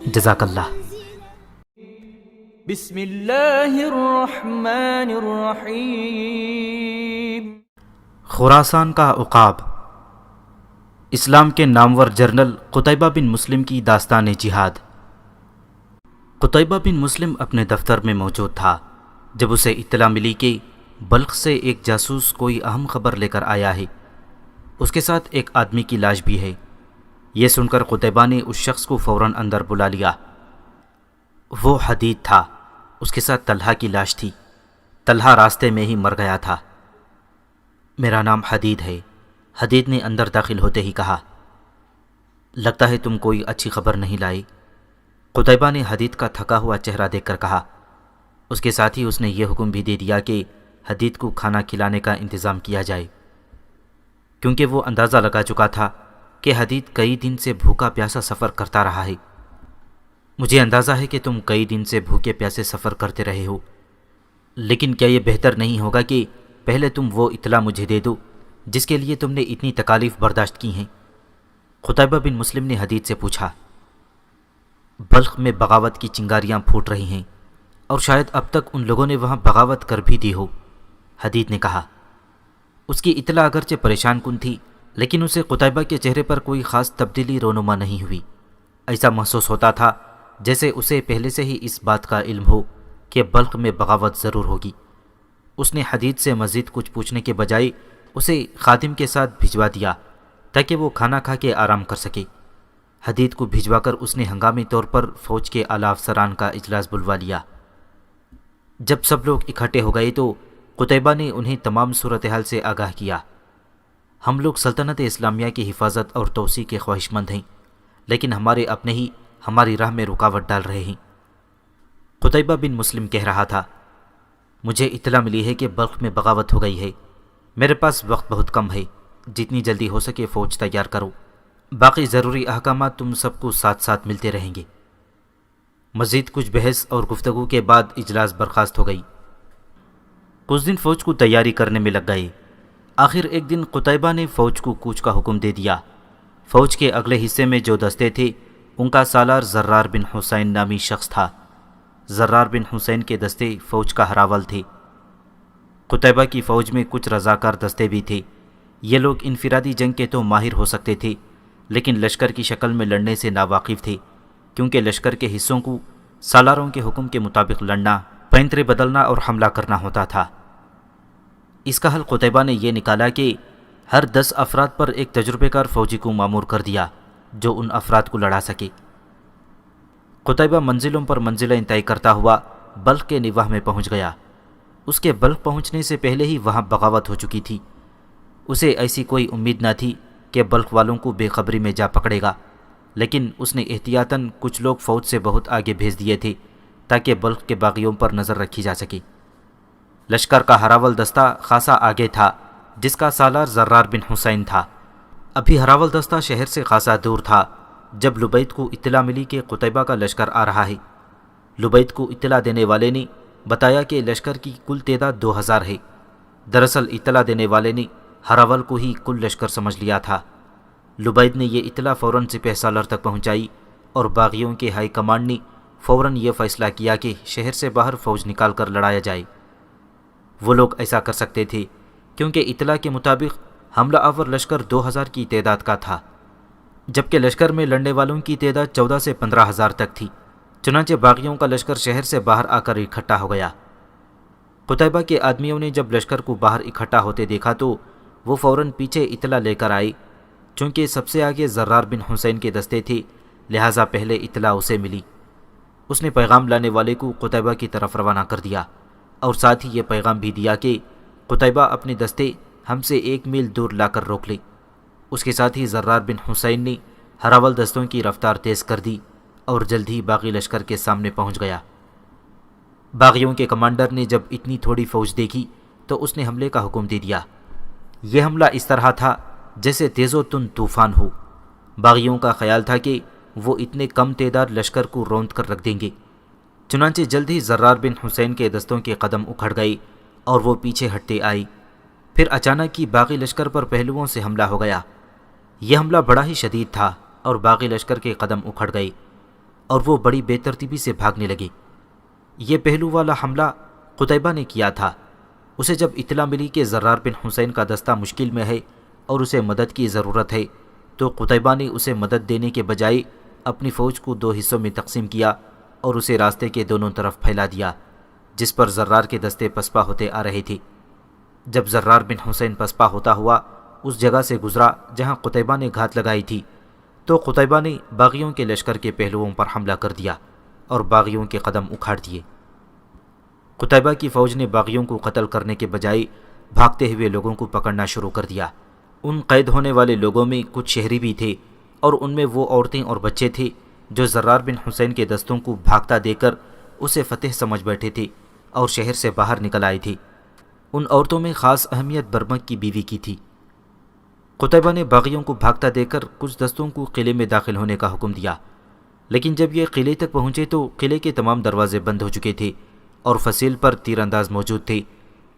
جزاک اللہ۔ بسم اللہ الرحمن الرحیم۔ خراسان کا عقاب، اسلام کے نامور جرنل قتیبہ بن مسلم کی داستان جہاد۔ قتیبہ بن مسلم اپنے دفتر میں موجود تھا جب اسے اطلاع ملی کہ بلخ سے ایک جاسوس کوئی اہم خبر لے کر آیا ہے، اس کے ساتھ ایک آدمی کی لاش بھی ہے۔ یہ سن کر قتیبہ نے اس شخص کو فوراً اندر بلا لیا۔ وہ حدید تھا، اس کے ساتھ طلحہ کی لاش تھی۔ طلحہ راستے میں ہی مر گیا تھا۔ میرا نام حدید ہے، حدید نے اندر داخل ہوتے ہی کہا۔ لگتا ہے تم کوئی اچھی خبر نہیں لائے، قتیبہ نے حدید کا تھکا ہوا چہرہ دیکھ کر کہا۔ اس کے ساتھ ہی اس نے یہ حکم بھی دے دیا کہ حدید کو کھانا کھلانے کا انتظام کیا جائے، کیونکہ وہ اندازہ لگا چکا تھا کہ حدید کئی دن سے بھوکا پیاسا سفر کرتا رہا ہے۔ مجھے اندازہ ہے کہ تم کئی دن سے بھوکے پیاسے سفر کرتے رہے ہو، لیکن کیا یہ بہتر نہیں ہوگا کہ پہلے تم وہ اطلاع مجھے دے دو جس کے لیے تم نے اتنی تکالیف برداشت کی ہیں؟ قتیبہ بن مسلم نے حدید سے پوچھا۔ بلخ میں بغاوت کی چنگاریاں پھوٹ رہی ہیں، اور شاید اب تک ان لوگوں نے وہاں بغاوت کر بھی دی ہو، حدید نے کہا۔ اس کی اطلاع اگرچہ پریشان کن تھی، لیکن اسے قتیبہ کے چہرے پر کوئی خاص تبدیلی رونما نہیں ہوئی۔ ایسا محسوس ہوتا تھا جیسے اسے پہلے سے ہی اس بات کا علم ہو کہ بلخ میں بغاوت ضرور ہوگی۔ اس نے حدید سے مزید کچھ پوچھنے کے بجائے اسے خادم کے ساتھ بھجوا دیا تاکہ وہ کھانا کھا کے آرام کر سکے۔ حدید کو بھجوا کر اس نے ہنگامی طور پر فوج کے اعلیٰ افسران کا اجلاس بلوا لیا۔ جب سب لوگ اکٹھے ہو گئے تو قتیبہ نے انہیں تمام صورتحال سے آگاہ کیا۔ ہم لوگ سلطنت اسلامیہ کی حفاظت اور توسیع کے خواہش مند ہیں، لیکن ہمارے اپنے ہی ہماری راہ میں رکاوٹ ڈال رہے ہیں۔ قتیبہ بن مسلم کہہ رہا تھا، مجھے اطلاع ملی ہے کہ بلخ میں بغاوت ہو گئی ہے۔ میرے پاس وقت بہت کم ہے، جتنی جلدی ہو سکے فوج تیار کرو۔ باقی ضروری احکامات تم سب کو ساتھ ساتھ ملتے رہیں گے۔ مزید کچھ بحث اور گفتگو کے بعد اجلاس برخاست ہو گئی۔ کچھ دن فوج کو تیاری کرنے میں لگ گئے۔ آخر ایک دن قتیبہ نے فوج کو کوچ کا حکم دے دیا۔ فوج کے اگلے حصے میں جو دستے تھے ان کا سالار زرار بن حسین نامی شخص تھا۔ زرار بن حسین کے دستے فوج کا ہراول تھے۔ قتیبہ کی فوج میں کچھ رضاکار دستے بھی تھے۔ یہ لوگ انفرادی جنگ کے تو ماہر ہو سکتے تھے، لیکن لشکر کی شکل میں لڑنے سے ناواقف تھے، کیونکہ لشکر کے حصوں کو سالاروں کے حکم کے مطابق لڑنا، پینترے بدلنا اور حملہ کرنا ہوتا تھا۔ اس کا حل قتیبہ نے یہ نکالا کہ ہر 10 افراد پر ایک تجربے کار فوجی کو مامور کر دیا جو ان افراد کو لڑا سکے۔ قتیبہ منزلوں پر منزلیں طے کرتا ہوا بلخ کے نواح میں پہنچ گیا۔ اس کے بلخ پہنچنے سے پہلے ہی وہاں بغاوت ہو چکی تھی۔ اسے ایسی کوئی امید نہ تھی کہ بلخ والوں کو بے خبری میں جا پکڑے گا، لیکن اس نے احتیاطاً کچھ لوگ فوج سے بہت آگے بھیج دیے تھے تاکہ بلخ کے باغیوں پر نظر رکھی جا سکے۔ لشکر کا ہراول دستہ خاصا آگے تھا، جس کا سالار زرار بن حسین تھا۔ ابھی ہراول دستہ شہر سے خاصا دور تھا جب لبید کو اطلاع ملی کہ قتیبہ کا لشکر آ رہا ہے۔ لبید کو اطلاع دینے والے نے بتایا کہ لشکر کی کل تعداد 2000 ہے۔ دراصل اطلاع دینے والے نے ہراول کو ہی کل لشکر سمجھ لیا تھا۔ لبید نے یہ اطلاع فوراً سپہ سالار تک پہنچائی اور باغیوں کے ہائی کمانڈ نے فوراً یہ فیصلہ کیا کہ شہر سے باہر فوج نکال کر لڑایا جائے۔ وہ لوگ ایسا کر سکتے تھے کیونکہ اطلاع کے مطابق حملہ آور لشکر 2000 کی تعداد کا تھا، جبکہ لشکر میں لڑنے والوں کی تعداد 14 سے 15,000 تک تھی۔ چنانچہ باغیوں کا لشکر شہر سے باہر آ کر اکٹھا ہو گیا۔ قتیبہ کے آدمیوں نے جب لشکر کو باہر اکٹھا ہوتے دیکھا تو وہ فوراً پیچھے اطلاع لے کر آئے۔ چونکہ سب سے آگے زرار بن حسین کے دستے تھے، لہٰذا پہلے اطلاع اسے ملی۔ اس نے پیغام لانے والے کو قتیبہ کی طرف روانہ کر دیا اور ساتھ ہی یہ پیغام بھی دیا کہ قتیبہ اپنے دستے ہم سے 1 میل دور لا کر روک لے۔ اس کے ساتھ ہی زرار بن حسین نے ہراول دستوں کی رفتار تیز کر دی اور جلد ہی باغی لشکر کے سامنے پہنچ گیا۔ باغیوں کے کمانڈر نے جب اتنی تھوڑی فوج دیکھی تو اس نے حملے کا حکم دے دیا۔ یہ حملہ اس طرح تھا جیسے تیز و تند طوفان ہو۔ باغیوں کا خیال تھا کہ وہ اتنے کم تعداد لشکر کو روند کر رکھ دیں گے۔ چنانچہ جلد ہی زرار بن حسین کے دستوں کے قدم اکھڑ گئے اور وہ پیچھے ہٹتے آئے۔ پھر اچانک ہی باغی لشکر پر پہلوؤں سے حملہ ہو گیا۔ یہ حملہ بڑا ہی شدید تھا اور باغی لشکر کے قدم اکھڑ گئے۔ اور وہ بڑی بے ترتیبی سے بھاگنے لگے۔ یہ پہلو والا حملہ قتیبہ نے کیا تھا۔ اسے جب اطلاع ملی کہ زرار بن حسین کا دستہ مشکل میں ہے اور اسے مدد کی ضرورت ہے، تو قتیبہ نے اسے مدد دینے کے بجائے اپنی فوج کو 2 حصوں میں تقسیم کیا اور اسے راستے کے دونوں طرف پھیلا دیا، جس پر زرار کے دستے پسپا ہوتے آ رہے تھے۔ جب زرار بن حسین پسپا ہوتا ہوا اس جگہ سے گزرا جہاں قتیبہ نے گھات لگائی تھی، تو قتیبہ نے باغیوں کے لشکر کے پہلوؤں پر حملہ کر دیا اور باغیوں کے قدم اکھاڑ دیے۔ قتیبہ کی فوج نے باغیوں کو قتل کرنے کے بجائے بھاگتے ہوئے لوگوں کو پکڑنا شروع کر دیا۔ ان قید ہونے والے لوگوں میں کچھ شہری بھی تھے، اور ان میں وہ عورتیں اور بچے تھے جو زرار بن حسین کے دستوں کو بھاگتا دے کر اسے فتح سمجھ بیٹھے تھے اور شہر سے باہر نکل آئے تھے۔ ان عورتوں میں خاص اہمیت برمک کی بیوی کی تھی۔ قتیبہ نے باغیوں کو بھاگتا دے کر کچھ دستوں کو قلعے میں داخل ہونے کا حکم دیا، لیکن جب یہ قلعے تک پہنچے تو قلعے کے تمام دروازے بند ہو چکے تھے اور فصیل پر تیر انداز موجود تھے،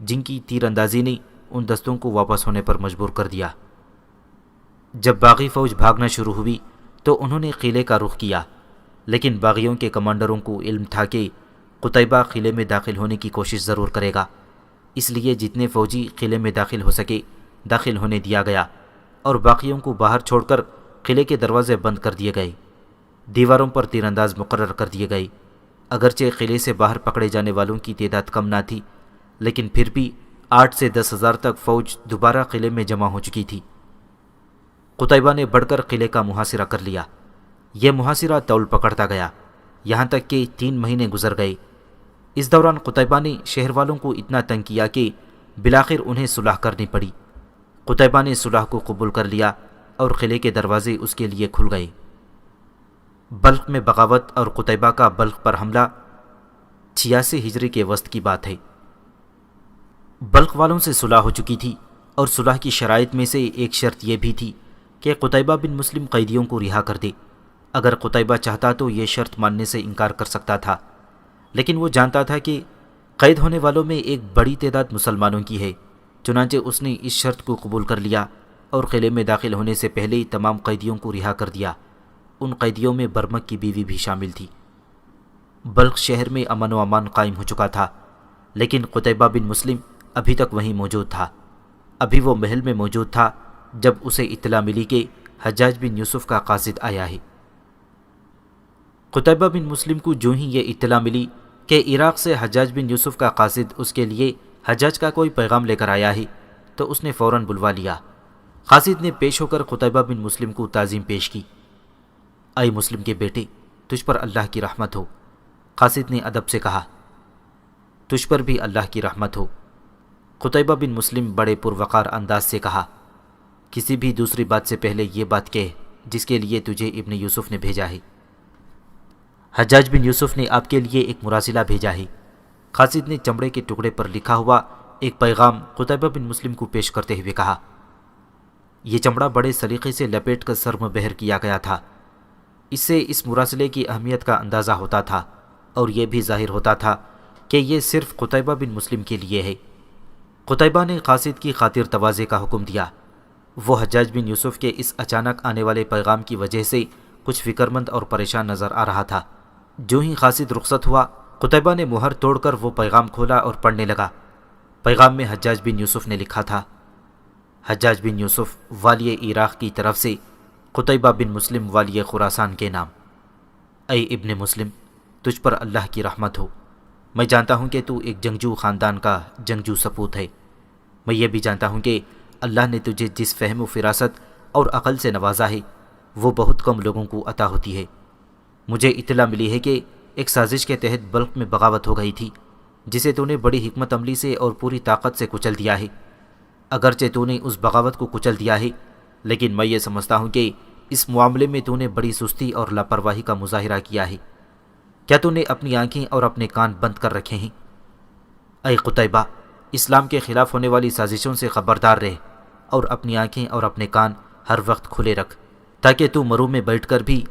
جن کی تیر اندازی نے ان دستوں کو واپس ہونے پر مجبور کر دیا۔ جب باغی فوج بھاگنا شروع ہوئی تو انہوں نے قلعے کا رخ کیا، لیکن باغیوں کے کمانڈروں کو علم تھا کہ قتیبہ قلعے میں داخل ہونے کی کوشش ضرور کرے گا، اس لیے جتنے فوجی قلعے میں داخل ہو سکے داخل ہونے دیا گیا اور باقیوں کو باہر چھوڑ کر قلعے کے دروازے بند کر دیے گئے۔ دیواروں پر تیر انداز مقرر کر دیے گئے۔ اگرچہ قلعے سے باہر پکڑے جانے والوں کی تعداد کم نہ تھی، لیکن پھر بھی 8 سے 10 ہزار تک فوج دوبارہ قلعے میں جمع ہو چکی تھی۔ قتیبہ نے بڑھ کر قلعے کا محاصرہ کر لیا۔ یہ محاصرہ طول پکڑتا گیا، یہاں تک کہ 3 مہینے گزر گئے۔ اس دوران قتیبہ نے شہر والوں کو اتنا تنگ کیا کہ بالآخر انہیں صلح کرنی پڑی۔ قتیبہ نے صلح کو قبول کر لیا اور قلعے کے دروازے اس کے لیے کھل گئے۔ بلخ میں بغاوت اور قتیبہ کا بلخ پر حملہ 86 ہجری کے وسط کی بات ہے۔ بلخ والوں سے صلح ہو چکی تھی اور صلح کی شرائط میں سے ایک شرط یہ بھی تھی کہ قتیبہ بن مسلم قیدیوں کو رہا کر دے۔ اگر قتیبہ چاہتا تو یہ شرط ماننے سے انکار کر سکتا تھا، لیکن وہ جانتا تھا کہ قید ہونے والوں میں ایک بڑی تعداد مسلمانوں کی ہے، چنانچہ اس نے اس شرط کو قبول کر لیا اور قلعے میں داخل ہونے سے پہلے تمام قیدیوں کو رہا کر دیا۔ ان قیدیوں میں برمک کی بیوی بھی شامل تھی۔ بلخ شہر میں امن و امان قائم ہو چکا تھا، لیکن قتیبہ بن مسلم ابھی تک وہیں موجود تھا۔ ابھی وہ محل میں موجود تھا جب اسے اطلاع ملی کہ حجاج بن یوسف کا قاصد آیا ہے۔ قتیبہ بن مسلم کو جو ہی یہ اطلاع ملی کہ عراق سے حجاج بن یوسف کا قاصد اس کے لیے حجاج کا کوئی پیغام لے کر آیا ہے، تو اس نے فوراً بلوا لیا۔ قاصد نے پیش ہو کر قتیبہ بن مسلم کو تعظیم پیش کی۔ اے مسلم کے بیٹے، تجھ پر اللہ کی رحمت ہو۔ قاصد نے ادب سے کہا، تجھ پر بھی اللہ کی رحمت ہو۔ قتیبہ بن مسلم بڑے پروقار انداز سے کہا، کسی بھی دوسری بات سے پہلے یہ بات کہہ جس کے لیے تجھے ابن یوسف نے بھیجا ہے۔ حجاج بن یوسف نے آپ کے لیے ایک مراسلہ بھیجا ہے۔ قاصد نے چمڑے کے ٹکڑے پر لکھا ہوا ایک پیغام قتیبہ بن مسلم کو پیش کرتے ہوئے کہا، یہ چمڑا بڑے سلیقے سے لپیٹ کر سر میں بہر کیا گیا تھا۔ اس سے اس مراسلے کی اہمیت کا اندازہ ہوتا تھا اور یہ بھی ظاہر ہوتا تھا کہ یہ صرف قتیبہ بن مسلم کے لیے ہے۔ قتیبہ نے قاصد کی خاطر تواضع کا حکم دیا۔ وہ حجاج بن یوسف کے اس اچانک آنے والے پیغام کی وجہ سے کچھ فکرمند اور پریشان نظر آ رہا تھا۔ جو ہی قاصد رخصت ہوا، قتیبہ نے مہر توڑ کر وہ پیغام کھولا اور پڑھنے لگا۔ پیغام میں حجاج بن یوسف نے لکھا تھا، حجاج بن یوسف والی عراق کی طرف سے قتیبہ بن مسلم والی خراسان کے نام۔ اے ابن مسلم، تجھ پر اللہ کی رحمت ہو۔ میں جانتا ہوں کہ تو ایک جنگجو خاندان کا جنگجو سپوت ہے۔ میں یہ بھی جانتا ہوں کہ اللہ نے تجھے جس فہم و فراست اور عقل سے نوازا ہے وہ بہت کم لوگوں کو عطا ہوتی ہے۔ مجھے اطلاع ملی ہے کہ ایک سازش کے تحت بلخ میں بغاوت ہو گئی تھی، جسے تو نے بڑی حکمت عملی سے اور پوری طاقت سے کچل دیا ہے۔ اگرچہ تو نے اس بغاوت کو کچل دیا ہے، لیکن میں یہ سمجھتا ہوں کہ اس معاملے میں تو نے بڑی سستی اور لاپرواہی کا مظاہرہ کیا ہے۔ کیا تو نے اپنی آنکھیں اور اپنے کان بند کر رکھے ہیں؟ اے قتیبہ، اسلام کے خلاف ہونے والی سازشوں سے خبردار رہ اور اپنی آنکھیں اور اپنے کان ہر وقت کھلے رکھ، تاکہ تو مرو میں بیٹھ کر بھی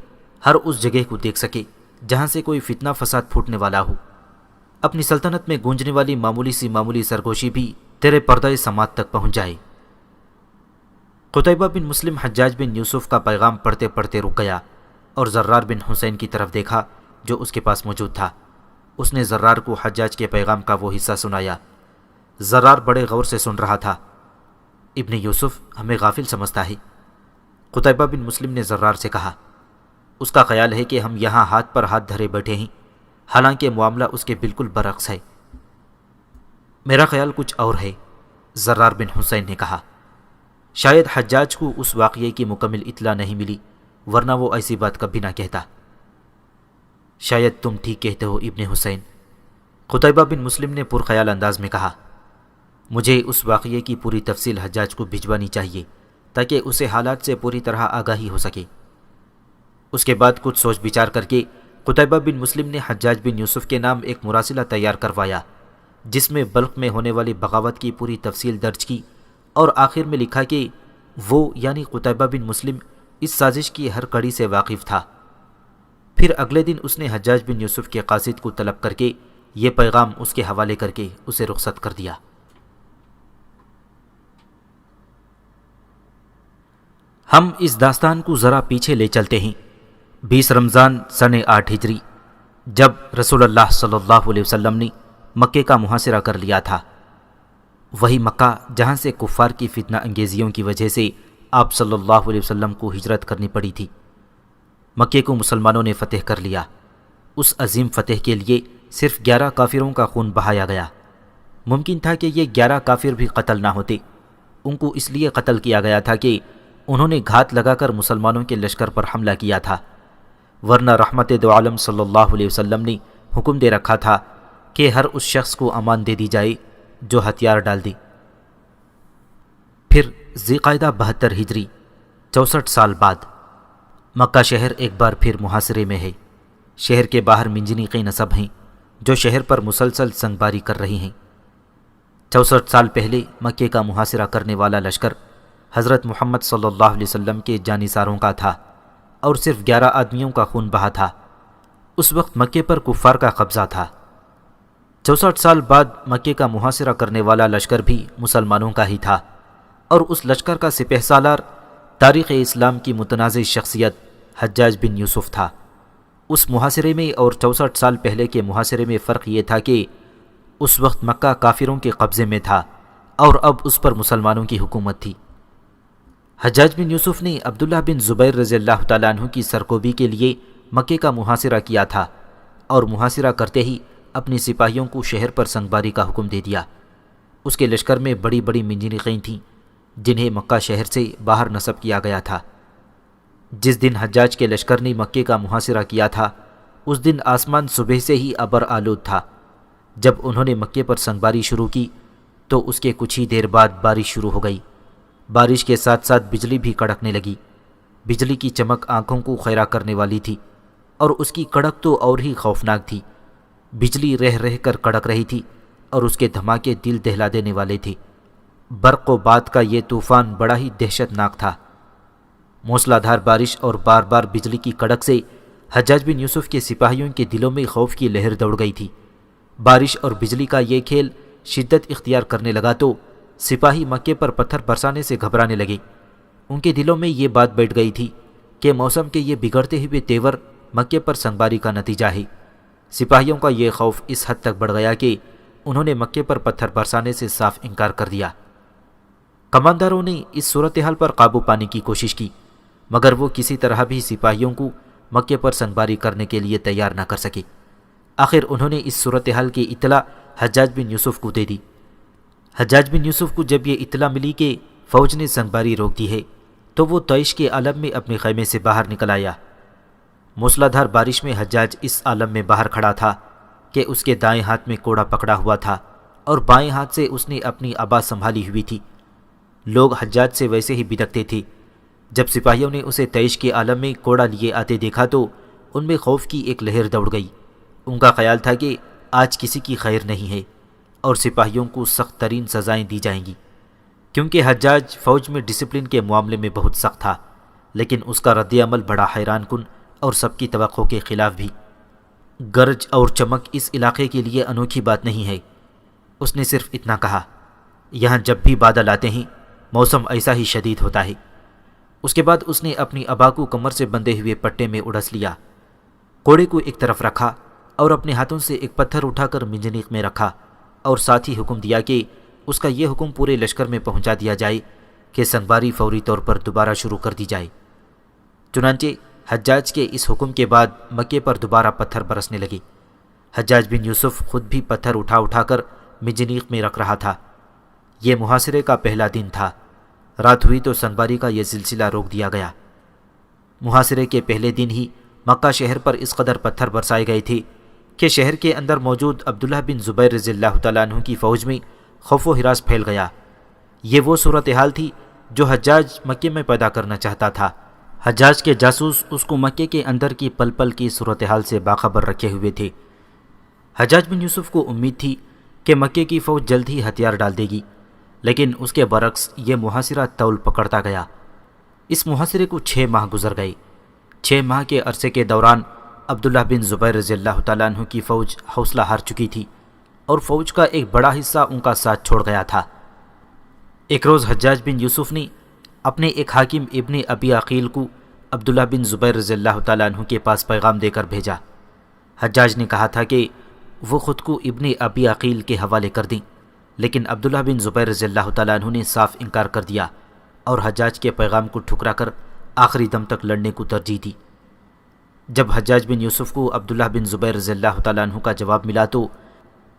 ہر اس جگہ کو دیکھ سکے جہاں سے کوئی فتنہ فساد پھوٹنے والا ہو۔ اپنی سلطنت میں گونجنے والی معمولی سرگوشی بھی تیرے پردہ سماعت تک پہنچ جائے۔ قتیبہ بن مسلم حجاج بن یوسف کا پیغام پڑھتے پڑھتے رک گیا۔ اور زرار بن حسین کی طرف دیکھا جو اس کے پاس موجود تھا۔ اس نے زرار کو حجاج کے پیغام کا وہ حصہ سنایا۔ زرار بڑے غور سے سن رہا تھا۔ ابن یوسف ہمیں غافل سمجھتا ہے، قتیبہ بن مسلم نے زرار سے کہا۔ اس کا خیال ہے کہ ہم یہاں ہاتھ پر ہاتھ دھرے بیٹھے ہیں، حالانکہ معاملہ اس کے بالکل برعکس ہے۔ میرا خیال کچھ اور ہے، زرار بن حسین نے کہا۔ شاید حجاج کو اس واقعے کی مکمل اطلاع نہیں ملی، ورنہ وہ ایسی بات کبھی نہ کہتا۔ شاید تم ٹھیک کہتے ہو ابن حسین، قتیبہ بن مسلم نے پرخیال انداز میں کہا۔ مجھے اس واقعے کی پوری تفصیل حجاج کو بھجوانی چاہیے تاکہ اسے حالات سے پوری طرح آگاہی ہو سکے۔ اس کے بعد کچھ سوچ بچار کر کے قتیبہ بن مسلم نے حجاج بن یوسف کے نام ایک مراسلہ تیار کروایا، جس میں بلخ میں ہونے والی بغاوت کی پوری تفصیل درج کی، اور آخر میں لکھا کہ وہ یعنی قتیبہ بن مسلم اس سازش کی ہر کڑی سے واقف تھا۔ پھر اگلے دن اس نے حجاج بن یوسف کے قاصد کو طلب کر کے یہ پیغام اس کے حوالے کر کے اسے رخصت کر دیا۔ ہم اس داستان کو ذرا پیچھے لے چلتے ہیں۔ 20 رمضان سن 8 ہجری، جب رسول اللہ صلی اللہ علیہ وسلم نے مکے کا محاصرہ کر لیا تھا، وہی مکہ جہاں سے کفار کی فتنہ انگیزیوں کی وجہ سے آپ صلی اللہ علیہ وسلم کو ہجرت کرنی پڑی تھی۔ مکے کو مسلمانوں نے فتح کر لیا۔ اس عظیم فتح کے لیے صرف 11 کافروں کا خون بہایا گیا۔ ممکن تھا کہ یہ 11 کافر بھی قتل نہ ہوتے۔ ان کو اس لیے قتل کیا گیا تھا کہ انہوں نے گھات لگا کر مسلمانوں کے لشکر پر حملہ کیا تھا، ورنہ رحمت دو عالم صلی اللہ علیہ وسلم نے حکم دے رکھا تھا کہ ہر اس شخص کو امان دے دی جائے جو ہتھیار ڈال دے۔ پھر ذی القعدہ 72 ہجری، 64 سال بعد، مکہ شہر ایک بار پھر محاصرے میں ہے۔ شہر کے باہر منجنیقی نصب ہیں جو شہر پر مسلسل سنگباری کر رہی ہیں۔ 64 سال پہلے مکے کا محاصرہ کرنے والا لشکر حضرت محمد صلی اللہ علیہ وسلم کے جانثاروں کا تھا اور صرف 11 آدمیوں کا خون بہا تھا۔ اس وقت مکے پر کفار کا قبضہ تھا۔ 64 سال بعد مکے کا محاصرہ کرنے والا لشکر بھی مسلمانوں کا ہی تھا، اور اس لشکر کا سپہ سالار تاریخ اسلام کی متنازع شخصیت حجاج بن یوسف تھا۔ اس محاصرے میں اور 64 سال پہلے کے محاصرے میں فرق یہ تھا کہ اس وقت مکہ کافروں کے قبضے میں تھا اور اب اس پر مسلمانوں کی حکومت تھی۔ حجاج بن یوسف نے عبداللہ بن زبیر رضی اللہ تعالیٰ عنہ کی سرکوبی کے لیے مکے کا محاصرہ کیا تھا، اور محاصرہ کرتے ہی اپنی سپاہیوں کو شہر پر سنگباری کا حکم دے دیا۔ اس کے لشکر میں بڑی بڑی منجنیقیں تھیں جنہیں مکہ شہر سے باہر نصب کیا گیا تھا۔ جس دن حجاج کے لشکر نے مکے کا محاصرہ کیا تھا، اس دن آسمان صبح سے ہی ابر آلود تھا۔ جب انہوں نے مکے پر سنگباری شروع کی تو اس کے کچھ ہی دیر بعد بارش شروع ہو گئی۔ بارش کے ساتھ ساتھ بجلی بھی کڑکنے لگی۔ بجلی کی چمک آنکھوں کو خیرہ کرنے والی تھی، اور اس کی کڑک تو اور ہی خوفناک تھی۔ بجلی رہ رہ کر کڑک رہی تھی اور اس کے دھماکے دل دہلا دینے والے تھے۔ برق و باد کا یہ طوفان بڑا ہی دہشت ناک تھا۔ موسلا دھار بارش اور بار بار بجلی کی کڑک سے حجاج بن یوسف کے سپاہیوں کے دلوں میں خوف کی لہر دوڑ گئی تھی۔ بارش اور بجلی کا یہ کھیل شدت اختیار کرنے لگا تو سپاہی مکے پر پتھر برسانے سے گھبرانے لگے۔ ان کے دلوں میں یہ بات بیٹھ گئی تھی کہ موسم کے یہ بگڑتے ہوئے تیور مکے پر سنگباری کا نتیجہ ہے۔ سپاہیوں کا یہ خوف اس حد تک بڑھ گیا کہ انہوں نے مکے پر پتھر برسانے سے صاف انکار کر دیا۔ کمانداروں نے اس صورتحال پر قابو پانے کی کوشش کی، مگر وہ کسی طرح بھی سپاہیوں کو مکے پر سنگباری کرنے کے لیے تیار نہ کر سکے۔ آخر انہوں نے اس صورتحال کی اطلاع حجاج بن یوسف کو دے دی۔ حجاج بن یوسف کو جب یہ اطلاع ملی کہ فوج نے سنگباری روک دی ہے تو وہ طیش کے عالم میں اپنے خیمے سے باہر نکل آیا۔ موسلا دھار بارش میں حجاج اس عالم میں باہر کھڑا تھا کہ اس کے دائیں ہاتھ میں کوڑا پکڑا ہوا تھا اور بائیں ہاتھ سے اس نے اپنی عبا سنبھالی ہوئی تھی۔ لوگ حجاج سے ویسے ہی بدکتے تھے۔ جب سپاہیوں نے اسے طیش کے عالم میں کوڑا لیے آتے دیکھا تو ان میں خوف کی ایک لہر دوڑ گئی۔ ان کا خیال تھا کہ آج کسی کی خیر نہیں ہے اور سپاہیوں کو سخت ترین سزائیں دی جائیں گی، کیونکہ حجاج فوج میں ڈسپلن کے معاملے میں بہت سخت تھا، لیکن اس کا رد عمل بڑا حیران کن اور سب کی توقع کے خلاف بھی۔ گرج اور چمک اس علاقے کے لیے انوکھی بات نہیں ہے۔ اس نے صرف اتنا کہا، یہاں جب بھی بادل آتے ہیں موسم ایسا ہی شدید ہوتا ہے۔ اس کے بعد اس نے اپنی ابا کو کمر سے بندھے ہوئے پٹے میں اڑس لیا، کوڑے کو ایک طرف رکھا اور اپنے ہاتھوں سے ایک پتھر اٹھا کر منجنیق میں رکھا، اور ساتھ ہی حکم دیا کہ اس کا یہ حکم پورے لشکر میں پہنچا دیا جائے کہ سنگباری فوری طور پر دوبارہ شروع کر دی جائے۔ چنانچہ حجاج کے اس حکم کے بعد مکے پر دوبارہ پتھر برسنے لگے۔ حجاج بن یوسف خود بھی پتھر اٹھا اٹھا کر منجنیق میں رکھ رہا تھا۔ یہ محاصرے کا پہلا دن تھا۔ رات ہوئی تو سنگباری کا یہ سلسلہ روک دیا گیا۔ محاصرے کے پہلے دن ہی مکہ شہر پر اس قدر پتھر برسائے گئے تھے کہ شہر کے اندر موجود عبداللہ بن زبیر رضی اللہ تعالیٰ عنہ کی فوج میں خوف و ہراس پھیل گیا۔ یہ وہ صورتحال تھی جو حجاج مکے میں پیدا کرنا چاہتا تھا۔ حجاج کے جاسوس اس کو مکے کے اندر کی پل پل کی صورتحال سے باخبر رکھے ہوئے تھے۔ حجاج بن یوسف کو امید تھی کہ مکے کی فوج جلد ہی ہتھیار ڈال دے گی، لیکن اس کے برعکس یہ محاصرہ طول پکڑتا گیا۔ اس محاصرے کو 6 ماہ گزر گئے۔ 6 ماہ کے عرصے کے دوران عبداللہ بن زبیر رضی اللہ تعالیٰ عنہ کی فوج حوصلہ ہار چکی تھی اور فوج کا ایک بڑا حصہ ان کا ساتھ چھوڑ گیا تھا۔ ایک روز حجاج بن یوسف نے اپنے ایک حاکم ابن ابی عقیل کو عبداللہ بن زبیر رضی اللہ تعالیٰ عنہ کے پاس پیغام دے کر بھیجا۔ حجاج نے کہا تھا کہ وہ خود کو ابن ابی عقیل کے حوالے کر دیں، لیکن عبداللہ بن زبیر رضی اللہ تعالیٰ عنہ نے صاف انکار کر دیا اور حجاج کے پیغام کو ٹھکرا کر آخری دم تک لڑنے کو ترجیح دی۔ جب حجاج بن یوسف کو عبداللہ بن زبیر رضی اللہ تعالیٰ عنہ کا جواب ملا تو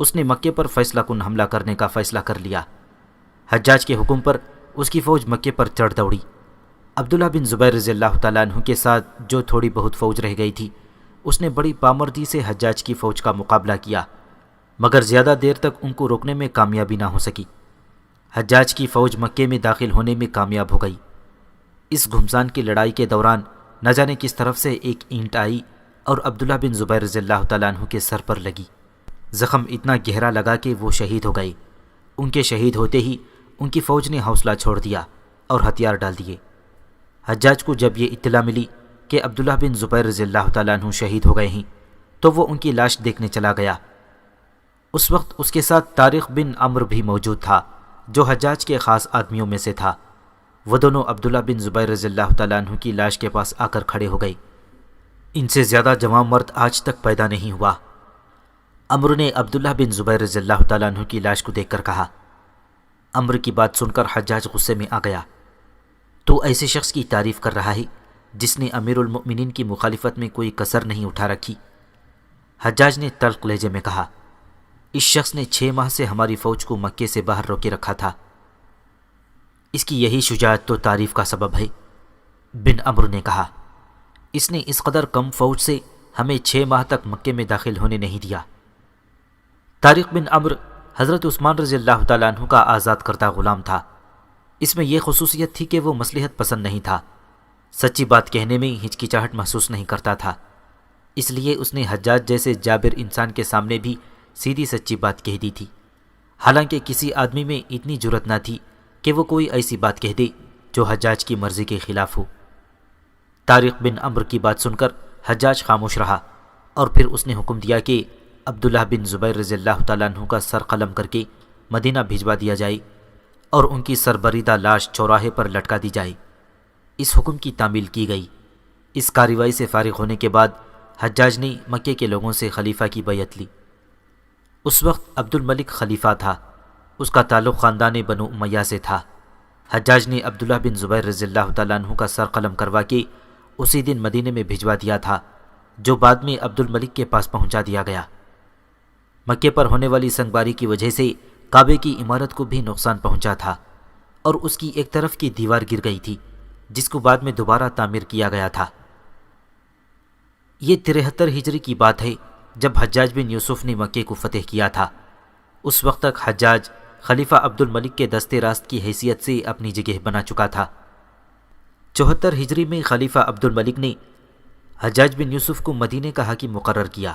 اس نے مکے پر فیصلہ کن حملہ کرنے کا فیصلہ کر لیا۔ حجاج کے حکم پر اس کی فوج مکے پر چڑھ دوڑی۔ عبداللہ بن زبیر رضی اللہ تعالیٰ عنہ کے ساتھ جو تھوڑی بہت فوج رہ گئی تھی، اس نے بڑی پامردی سے حجاج کی فوج کا مقابلہ کیا، مگر زیادہ دیر تک ان کو روکنے میں کامیابی نہ ہو سکی۔ حجاج کی فوج مکے میں داخل ہونے میں کامیاب ہو گئی۔ اس گھمسان کی لڑائی کے دوران نہ جانے کس طرف سے ایک اینٹ آئی اور عبداللہ بن زبیر رضی اللہ تعالیٰ عنہ کے سر پر لگی۔ زخم اتنا گہرا لگا کہ وہ شہید ہو گئے۔ ان کے شہید ہوتے ہی ان کی فوج نے حوصلہ چھوڑ دیا اور ہتھیار ڈال دیے۔ حجاج کو جب یہ اطلاع ملی کہ عبداللہ بن زبیر رضی اللہ تعالیٰ عنہ شہید ہو گئے ہیں تو وہ ان کی لاش دیکھنے چلا گیا۔ اس وقت اس کے ساتھ طارق بن عمرو بھی موجود تھا جو حجاج کے خاص آدمیوں میں سے تھا۔ وہ دونوں عبداللہ بن زبیر رضی اللہ تعالیٰ عنہ کی لاش کے پاس آ کر کھڑے ہو گئے۔ ان سے زیادہ جوان مرد آج تک پیدا نہیں ہوا۔ عمرو نے عبداللہ بن زبیر رضی اللہ تعالیٰ عنہ کی لاش کو دیکھ کر کہا۔ عمرو کی بات سن کر حجاج غصے میں آ گیا۔ تو ایسے شخص کی تعریف کر رہا ہے جس نے امیر المؤمنین کی مخالفت میں کوئی کسر نہیں اٹھا رکھی۔ حجاج نے تلخ لہجے میں کہا، اس شخص نے 6 ماہ سے ہماری فوج کو مکے سے باہر روکے رکھا تھا۔ اس کی یہی شجاعت تو تعریف کا سبب ہے۔ بن عمرو نے کہا، اس نے اس قدر کم فوج سے ہمیں 6 ماہ تک مکے میں داخل ہونے نہیں دیا۔ طارق بن عمرو حضرت عثمان رضی اللہ تعالیٰ عنہ کا آزاد کردہ غلام تھا۔ اس میں یہ خصوصیت تھی کہ وہ مصلحت پسند نہیں تھا، سچی بات کہنے میں ہچکچاہٹ محسوس نہیں کرتا تھا۔ اس لیے اس نے حجاج جیسے جابر انسان کے سامنے بھی سیدھی سچی بات کہہ دی تھی، حالانکہ کسی آدمی میں اتنی جرأت نہ تھی کہ وہ کوئی ایسی بات کہہ دے جو حجاج کی مرضی کے خلاف ہو۔ طارق بن عمرو کی بات سن کر حجاج خاموش رہا اور پھر اس نے حکم دیا کہ عبداللہ بن زبیر رضی اللہ تعالیٰ عنہ کا سر قلم کر کے مدینہ بھجوا دیا جائے اور ان کی سربریدہ لاش چوراہے پر لٹکا دی جائے۔ اس حکم کی تعمیل کی گئی۔ اس کارروائی سے فارغ ہونے کے بعد حجاج نے مکے کے لوگوں سے خلیفہ کی بیعت لی۔ اس وقت عبد الملک خلیفہ تھا۔ اس کا تعلق خاندان بنو امیہ سے تھا۔ حجاج نے عبداللہ بن زبیر رضی اللہ تعالیٰ عنہ کا سر قلم کروا کے اسی دن مدینے میں بھجوا دیا تھا، جو بعد میں عبد الملک کے پاس پہنچا دیا گیا۔ مکے پر ہونے والی سنگباری کی وجہ سے کعبے کی عمارت کو بھی نقصان پہنچا تھا اور اس کی ایک طرف کی دیوار گر گئی تھی جس کو بعد میں دوبارہ تعمیر کیا گیا تھا۔ یہ 73 ہجری کی بات ہے جب حجاج بن یوسف نے مکے کو فتح کیا تھا۔ اس وقت تک حجاج خلیفہ عبد الملک کے دست راست کی حیثیت سے اپنی جگہ بنا چکا تھا۔ 74 ہجری میں خلیفہ عبد الملک نے حجاج بن یوسف کو مدینے کا حاکم مقرر کیا۔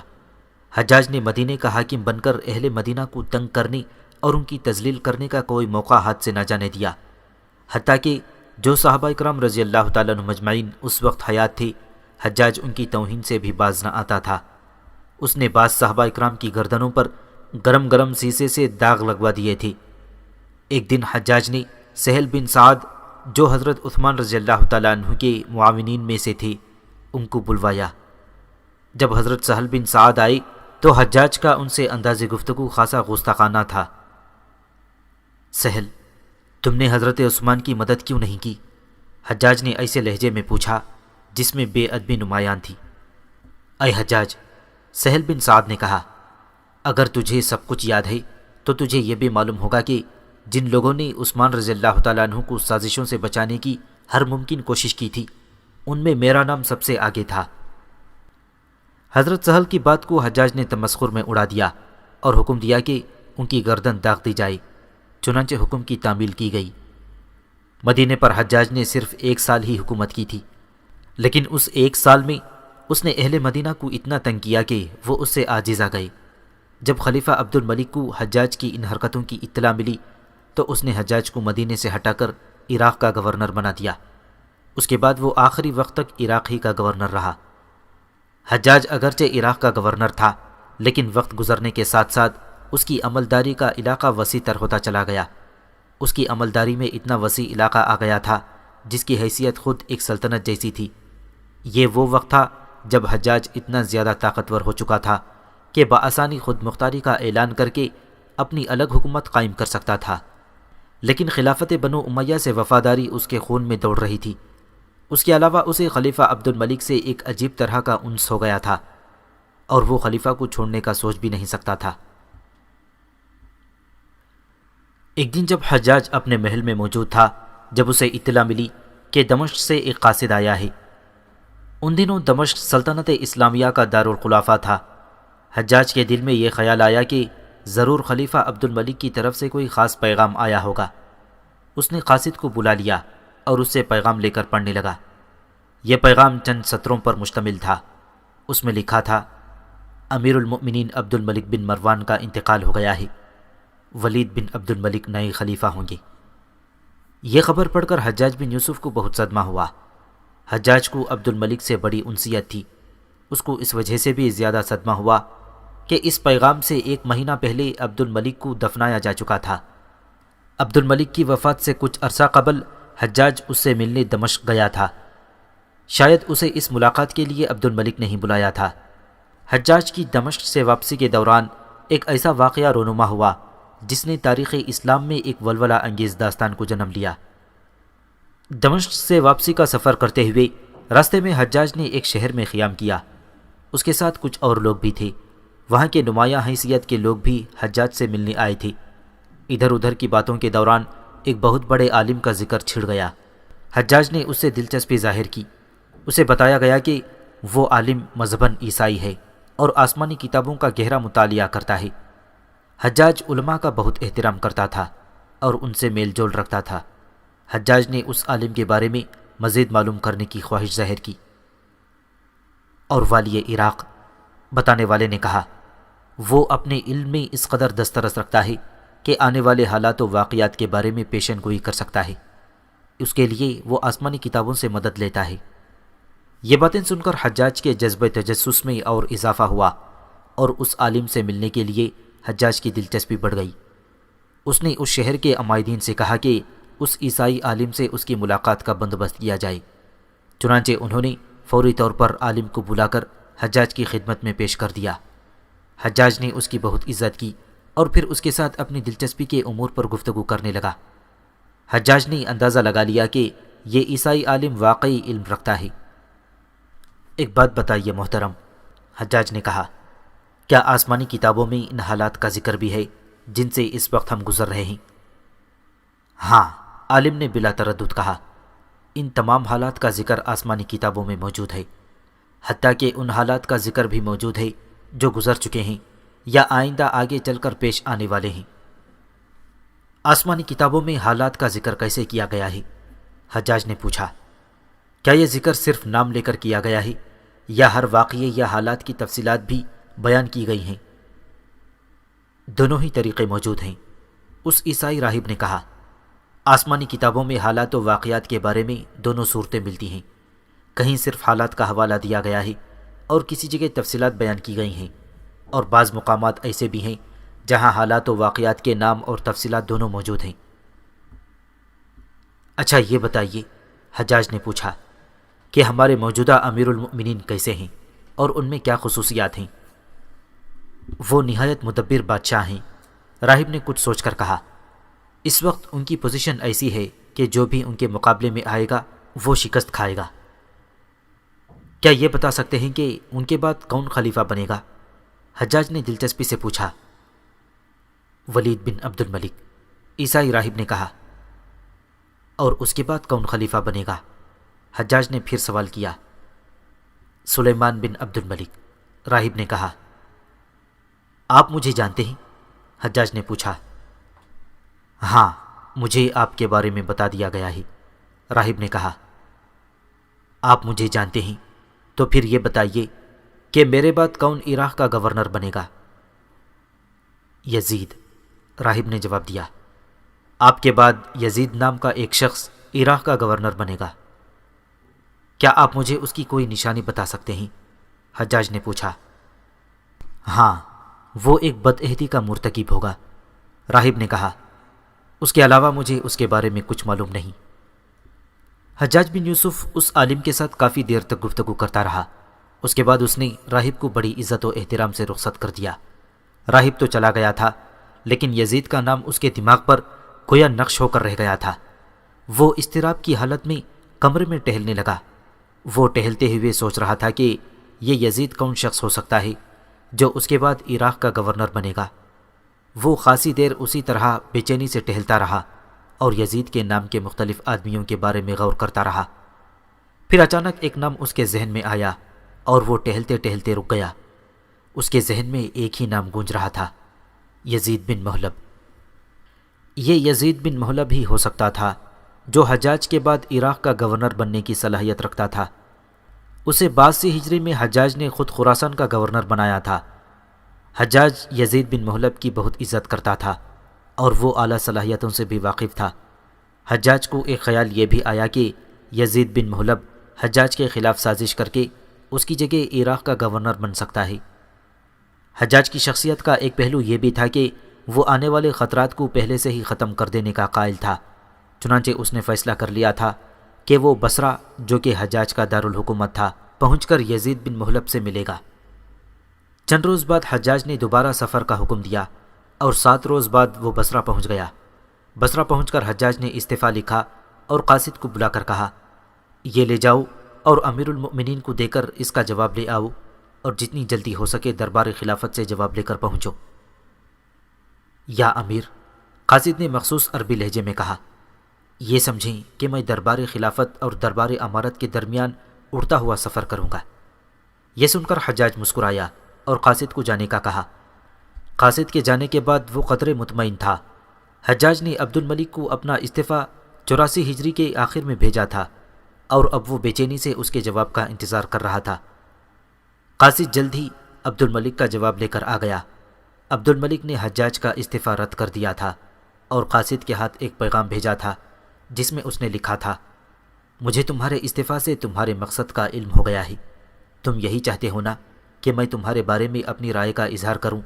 حجاج نے مدینے کا حاکم بن کر اہل مدینہ کو تنگ کرنے اور ان کی تذلیل کرنے کا کوئی موقع ہاتھ سے نہ جانے دیا، حتیٰ کہ جو صحابہ اکرام رضی اللہ تعالیٰ عنہ مجمعین اس وقت حیات تھے، حجاج ان کی توہین سے بھی باز نہ آتا تھا۔ اس نے بعض صحابہ اکرام کی گردنوں پر گرم گرم سیسے سے داغ لگوا دیے تھے۔ ایک دن حجاج نے سہل بن سعد جو حضرت عثمان رضی اللہ تعالیٰ عنہ کے معاونین میں سے تھے ان کو بلوایا۔ جب حضرت سہل بن سعد آئے تو حجاج کا ان سے انداز گفتگو خاصا گستاخانہ تھا۔ سہل، تم نے حضرت عثمان کی مدد کیوں نہیں کی؟ حجاج نے ایسے لہجے میں پوچھا جس میں بے ادبی نمایاں تھی۔ اے حجاج، سہل بن سعد نے کہا، اگر تجھے سب کچھ یاد ہے تو تجھے یہ بھی معلوم ہوگا کہ جن لوگوں نے عثمان رضی اللہ تعالیٰ عنہ کو سازشوں سے بچانے کی ہر ممکن کوشش کی تھی ان میں میرا نام سب سے آگے تھا۔ حضرت سہل کی بات کو حجاج نے تمسخر میں اڑا دیا اور حکم دیا کہ ان کی گردن داغ دی جائے۔ چنانچہ حکم کی تعمیل کی گئی۔ مدینے پر حجاج نے صرف 1 سال ہی حکومت کی تھی، لیکن اس 1 سال میں اس نے اہل مدینہ کو اتنا تنگ کیا کہ وہ اس سے عاجز آ گئے۔ جب خلیفہ عبد الملک کو حجاج کی ان حرکتوں کی اطلاع ملی تو اس نے حجاج کو مدینے سے ہٹا کر عراق کا گورنر بنا دیا۔ اس کے بعد وہ آخری وقت تک عراق ہی کا گورنر رہا۔ حجاج اگرچہ عراق کا گورنر تھا، لیکن وقت گزرنے کے ساتھ ساتھ اس کی عملداری کا علاقہ وسیع تر ہوتا چلا گیا۔ اس کی عملداری میں اتنا وسیع علاقہ آ گیا تھا جس کی حیثیت خود ایک سلطنت جیسی تھی۔ یہ وہ وقت تھا جب حجاج اتنا زیادہ طاقتور ہو چکا تھا کہ بآسانی خود مختاری کا اعلان کر کے اپنی الگ حکومت قائم کر سکتا تھا، لیکن خلافت بنو امیہ سے وفاداری اس کے خون میں دوڑ رہی تھی۔ اس کے علاوہ اسے خلیفہ عبد الملک سے ایک عجیب طرح کا انس ہو گیا تھا اور وہ خلیفہ کو چھوڑنے کا سوچ بھی نہیں سکتا تھا۔ ایک دن جب حجاج اپنے محل میں موجود تھا، جب اسے اطلاع ملی کہ دمشق سے ایک قاصد آیا ہے۔ ان دنوں دمشق سلطنت اسلامیہ کا دارالخلافہ تھا۔ حجاج کے دل میں یہ خیال آیا کہ ضرور خلیفہ عبد الملک کی طرف سے کوئی خاص پیغام آیا ہوگا۔ اس نے قاصد کو بلا لیا اور اس سے پیغام لے کر پڑھنے لگا۔ یہ پیغام چند سطروں پر مشتمل تھا۔ اس میں لکھا تھا، امیر المؤمنین عبد الملک بن مروان کا انتقال ہو گیا ہے، ولید بن عبد الملک نئے خلیفہ ہوں گے۔ یہ خبر پڑھ کر حجاج بن یوسف کو بہت صدمہ ہوا۔ حجاج کو عبد الملک سے بڑی انسیت تھی۔ اس کو اس وجہ سے بھی زیادہ صدمہ ہوا کہ اس پیغام سے 1 مہینہ پہلے عبد الملک کو دفنایا جا چکا تھا۔ عبد الملک کی وفات سے کچھ عرصہ قبل حجاج اس سے ملنے دمشق گیا تھا۔ شاید اسے اس ملاقات کے لیے عبد الملک نے ہی بلایا تھا۔ حجاج کی دمشق سے واپسی کے دوران ایک ایسا واقعہ رونما ہوا جس نے تاریخ اسلام میں ایک ولولہ انگیز داستان کو جنم لیا۔ دمشق سے واپسی کا سفر کرتے ہوئے راستے میں حجاج نے ایک شہر میں قیام کیا۔ اس کے ساتھ کچھ اور لوگ بھی تھے۔ وہاں کے نمایاں حیثیت کے لوگ بھی حجاج سے ملنے آئے تھے۔ ادھر ادھر کی باتوں کے دوران ایک بہت بڑے عالم کا ذکر چھڑ گیا۔ حجاج نے اس سے دلچسپی ظاہر کی۔ اسے بتایا گیا کہ وہ عالم مذہباً عیسائی ہے اور آسمانی کتابوں کا گہرا مطالعہ کرتا ہے۔ حجاج علماء کا بہت احترام کرتا تھا اور ان سے میل جول رکھتا تھا۔ حجاج نے اس عالم کے بارے میں مزید معلوم کرنے کی خواہش ظاہر کی، اور والی عراق بتانے والے نے کہا، وہ اپنے علم میں اس قدر دسترس رکھتا ہے کہ آنے والے حالات و واقعات کے بارے میں پیشن گوئی کر سکتا ہے۔ اس کے لیے وہ آسمانی کتابوں سے مدد لیتا ہے۔ یہ باتیں سن کر حجاج کے جذبہ تجسس میں اور اضافہ ہوا اور اس عالم سے ملنے کے لیے حجاج کی دلچسپی بڑھ گئی۔ اس نے اس شہر کے عمائدین سے کہا کہ اس عیسائی عالم سے اس کی ملاقات کا بندوبست کیا جائے۔ چنانچہ انہوں نے فوری طور پر عالم کو بلا کر حجاج کی خدمت میں پیش کر دیا۔ حجاج نے اس کی بہت عزت کی اور پھر اس کے ساتھ اپنی دلچسپی کے امور پر گفتگو کرنے لگا۔ حجاج نے اندازہ لگا لیا کہ یہ عیسائی عالم واقعی علم رکھتا ہے۔ ایک بات بتائیے محترم، حجاج نے کہا، کیا آسمانی کتابوں میں ان حالات کا ذکر بھی ہے جن سے اس وقت ہم گزر رہے ہیں؟ ہاں، عالم نے بلا تردد کہا، ان تمام حالات کا ذکر آسمانی کتابوں میں موجود ہے، حتیٰ کہ ان حالات کا ذکر بھی موجود ہے جو گزر چکے ہیں یا آئندہ آگے چل کر پیش آنے والے ہیں۔ آسمانی کتابوں میں حالات کا ذکر کیسے کیا گیا ہے؟ حجاج نے پوچھا۔ کیا یہ ذکر صرف نام لے کر کیا گیا ہے یا ہر واقعے یا حالات کی تفصیلات بھی بیان کی گئی ہیں؟ دونوں ہی طریقے موجود ہیں، اس عیسائی راہب نے کہا۔ آسمانی کتابوں میں حالات و واقعات کے بارے میں دونوں صورتیں ملتی ہیں، کہیں صرف حالات کا حوالہ دیا گیا ہے اور کسی جگہ تفصیلات بیان کی گئی ہیں، اور بعض مقامات ایسے بھی ہیں جہاں حالات و واقعات کے نام اور تفصیلات دونوں موجود ہیں۔ اچھا یہ بتائیے، حجاج نے پوچھا، کہ ہمارے موجودہ امیر المؤمنین کیسے ہیں اور ان میں کیا خصوصیات ہیں؟ وہ نہایت مدبر بادشاہ ہیں، راہب نے کچھ سوچ کر کہا۔ اس وقت ان کی پوزیشن ایسی ہے کہ جو بھی ان کے مقابلے میں آئے گا وہ شکست کھائے گا۔ کیا یہ بتا سکتے ہیں کہ ان کے بعد کون خلیفہ بنے گا؟ حجاج نے دلچسپی سے پوچھا۔ ولید بن عبد الملک، عیسائی راہب نے کہا۔ اور اس کے بعد کون خلیفہ بنے گا؟ حجاج نے پھر سوال کیا۔ سلیمان بن عبد الملک، راہب نے کہا۔ آپ مجھے جانتے ہیں؟ حجاج نے پوچھا۔ ہاں، مجھے آپ کے بارے میں بتا دیا گیا ہے، راہب نے کہا۔ آپ مجھے جانتے ہیں تو پھر یہ بتائیے کہ میرے بعد کون عراق کا گورنر بنے گا؟ یزید، راہب نے جواب دیا۔ آپ کے بعد یزید نام کا ایک شخص عراق کا گورنر بنے گا۔ کیا آپ مجھے اس کی کوئی نشانی بتا سکتے ہیں؟ حجاج نے پوچھا۔ ہاں، وہ ایک بدعہدی کا مرتکب ہوگا، راہب نے کہا۔ اس کے علاوہ مجھے اس کے بارے میں کچھ معلوم نہیں۔ حجاج بن یوسف اس عالم کے ساتھ کافی دیر تک گفتگو کرتا رہا۔ اس کے بعد اس نے راہب کو بڑی عزت و احترام سے رخصت کر دیا۔ راہب تو چلا گیا تھا، لیکن یزید کا نام اس کے دماغ پر گویا نقش ہو کر رہ گیا تھا۔ وہ اضطراب کی حالت میں کمرے میں ٹہلنے لگا۔ وہ ٹہلتے ہوئے سوچ رہا تھا کہ یہ یزید کون شخص ہو سکتا ہے جو اس کے بعد عراق کا گورنر بنے گا۔ وہ خاصی دیر اسی طرح بے چینی سے ٹہلتا رہا اور یزید کے نام کے مختلف آدمیوں کے بارے میں غور کرتا رہا۔ پھر اچانک ایک نام اس کے ذہن میں آیا اور وہ ٹہلتے ٹہلتے رک گیا۔ اس کے ذہن میں ایک ہی نام گونج رہا تھا، یزید بن محلب۔ یہ یزید بن محلب ہی ہو سکتا تھا جو حجاج کے بعد عراق کا گورنر بننے کی صلاحیت رکھتا تھا۔ اسے 82 ہجری میں حجاج نے خود خراسان کا گورنر بنایا تھا۔ حجاج یزید بن محلب کی بہت عزت کرتا تھا اور وہ اعلیٰ صلاحیتوں سے بھی واقف تھا۔ حجاج کو ایک خیال یہ بھی آیا کہ یزید بن محلب حجاج کے خلاف سازش کر کے اس کی جگہ عراق کا گورنر بن سکتا ہے۔ حجاج کی شخصیت کا ایک پہلو یہ بھی تھا کہ وہ آنے والے خطرات کو پہلے سے ہی ختم کر دینے کا قائل تھا۔ چنانچہ اس نے فیصلہ کر لیا تھا کہ وہ بصرہ، جو کہ حجاج کا دارالحکومت تھا، پہنچ کر یزید بن محلب سے ملے گا۔ چند روز بعد حجاج نے دوبارہ سفر کا حکم دیا اور 7 روز بعد وہ بصرہ پہنچ گیا۔ بصرہ پہنچ کر حجاج نے استعفیٰ لکھا اور قاصد کو بلا کر کہا، یہ لے جاؤ اور امیر المؤمنین کو دے کر اس کا جواب لے آؤ، اور جتنی جلدی ہو سکے دربار خلافت سے جواب لے کر پہنچو۔ یا امیر، قاصد نے مخصوص عربی لہجے میں کہا، یہ سمجھیں کہ میں دربار خلافت اور دربار امارت کے درمیان اڑتا ہوا سفر کروں گا۔ یہ سن کر حجاج مسکرایا اور قاصد کو جانے کا کہا۔ قاصد کے جانے کے بعد وہ قدرے مطمئن تھا۔ حجاج نے عبد الملک کو اپنا استعفیٰ 84 ہجری کے آخر میں بھیجا تھا اور اب وہ بے چینی سے اس کے جواب کا انتظار کر رہا تھا۔ قاصد جلد ہی عبد الملک کا جواب لے کر آ گیا۔ عبد الملک نے حجاج کا استعفیٰ رد کر دیا تھا اور قاصد کے ہاتھ ایک پیغام بھیجا تھا جس میں اس نے لکھا تھا، مجھے تمہارے استعفیٰ سے تمہارے مقصد کا علم ہو گیا ہے۔ تم یہی چاہتے ہو نا کہ میں تمہارے بارے میں اپنی رائے کا اظہار کروں؟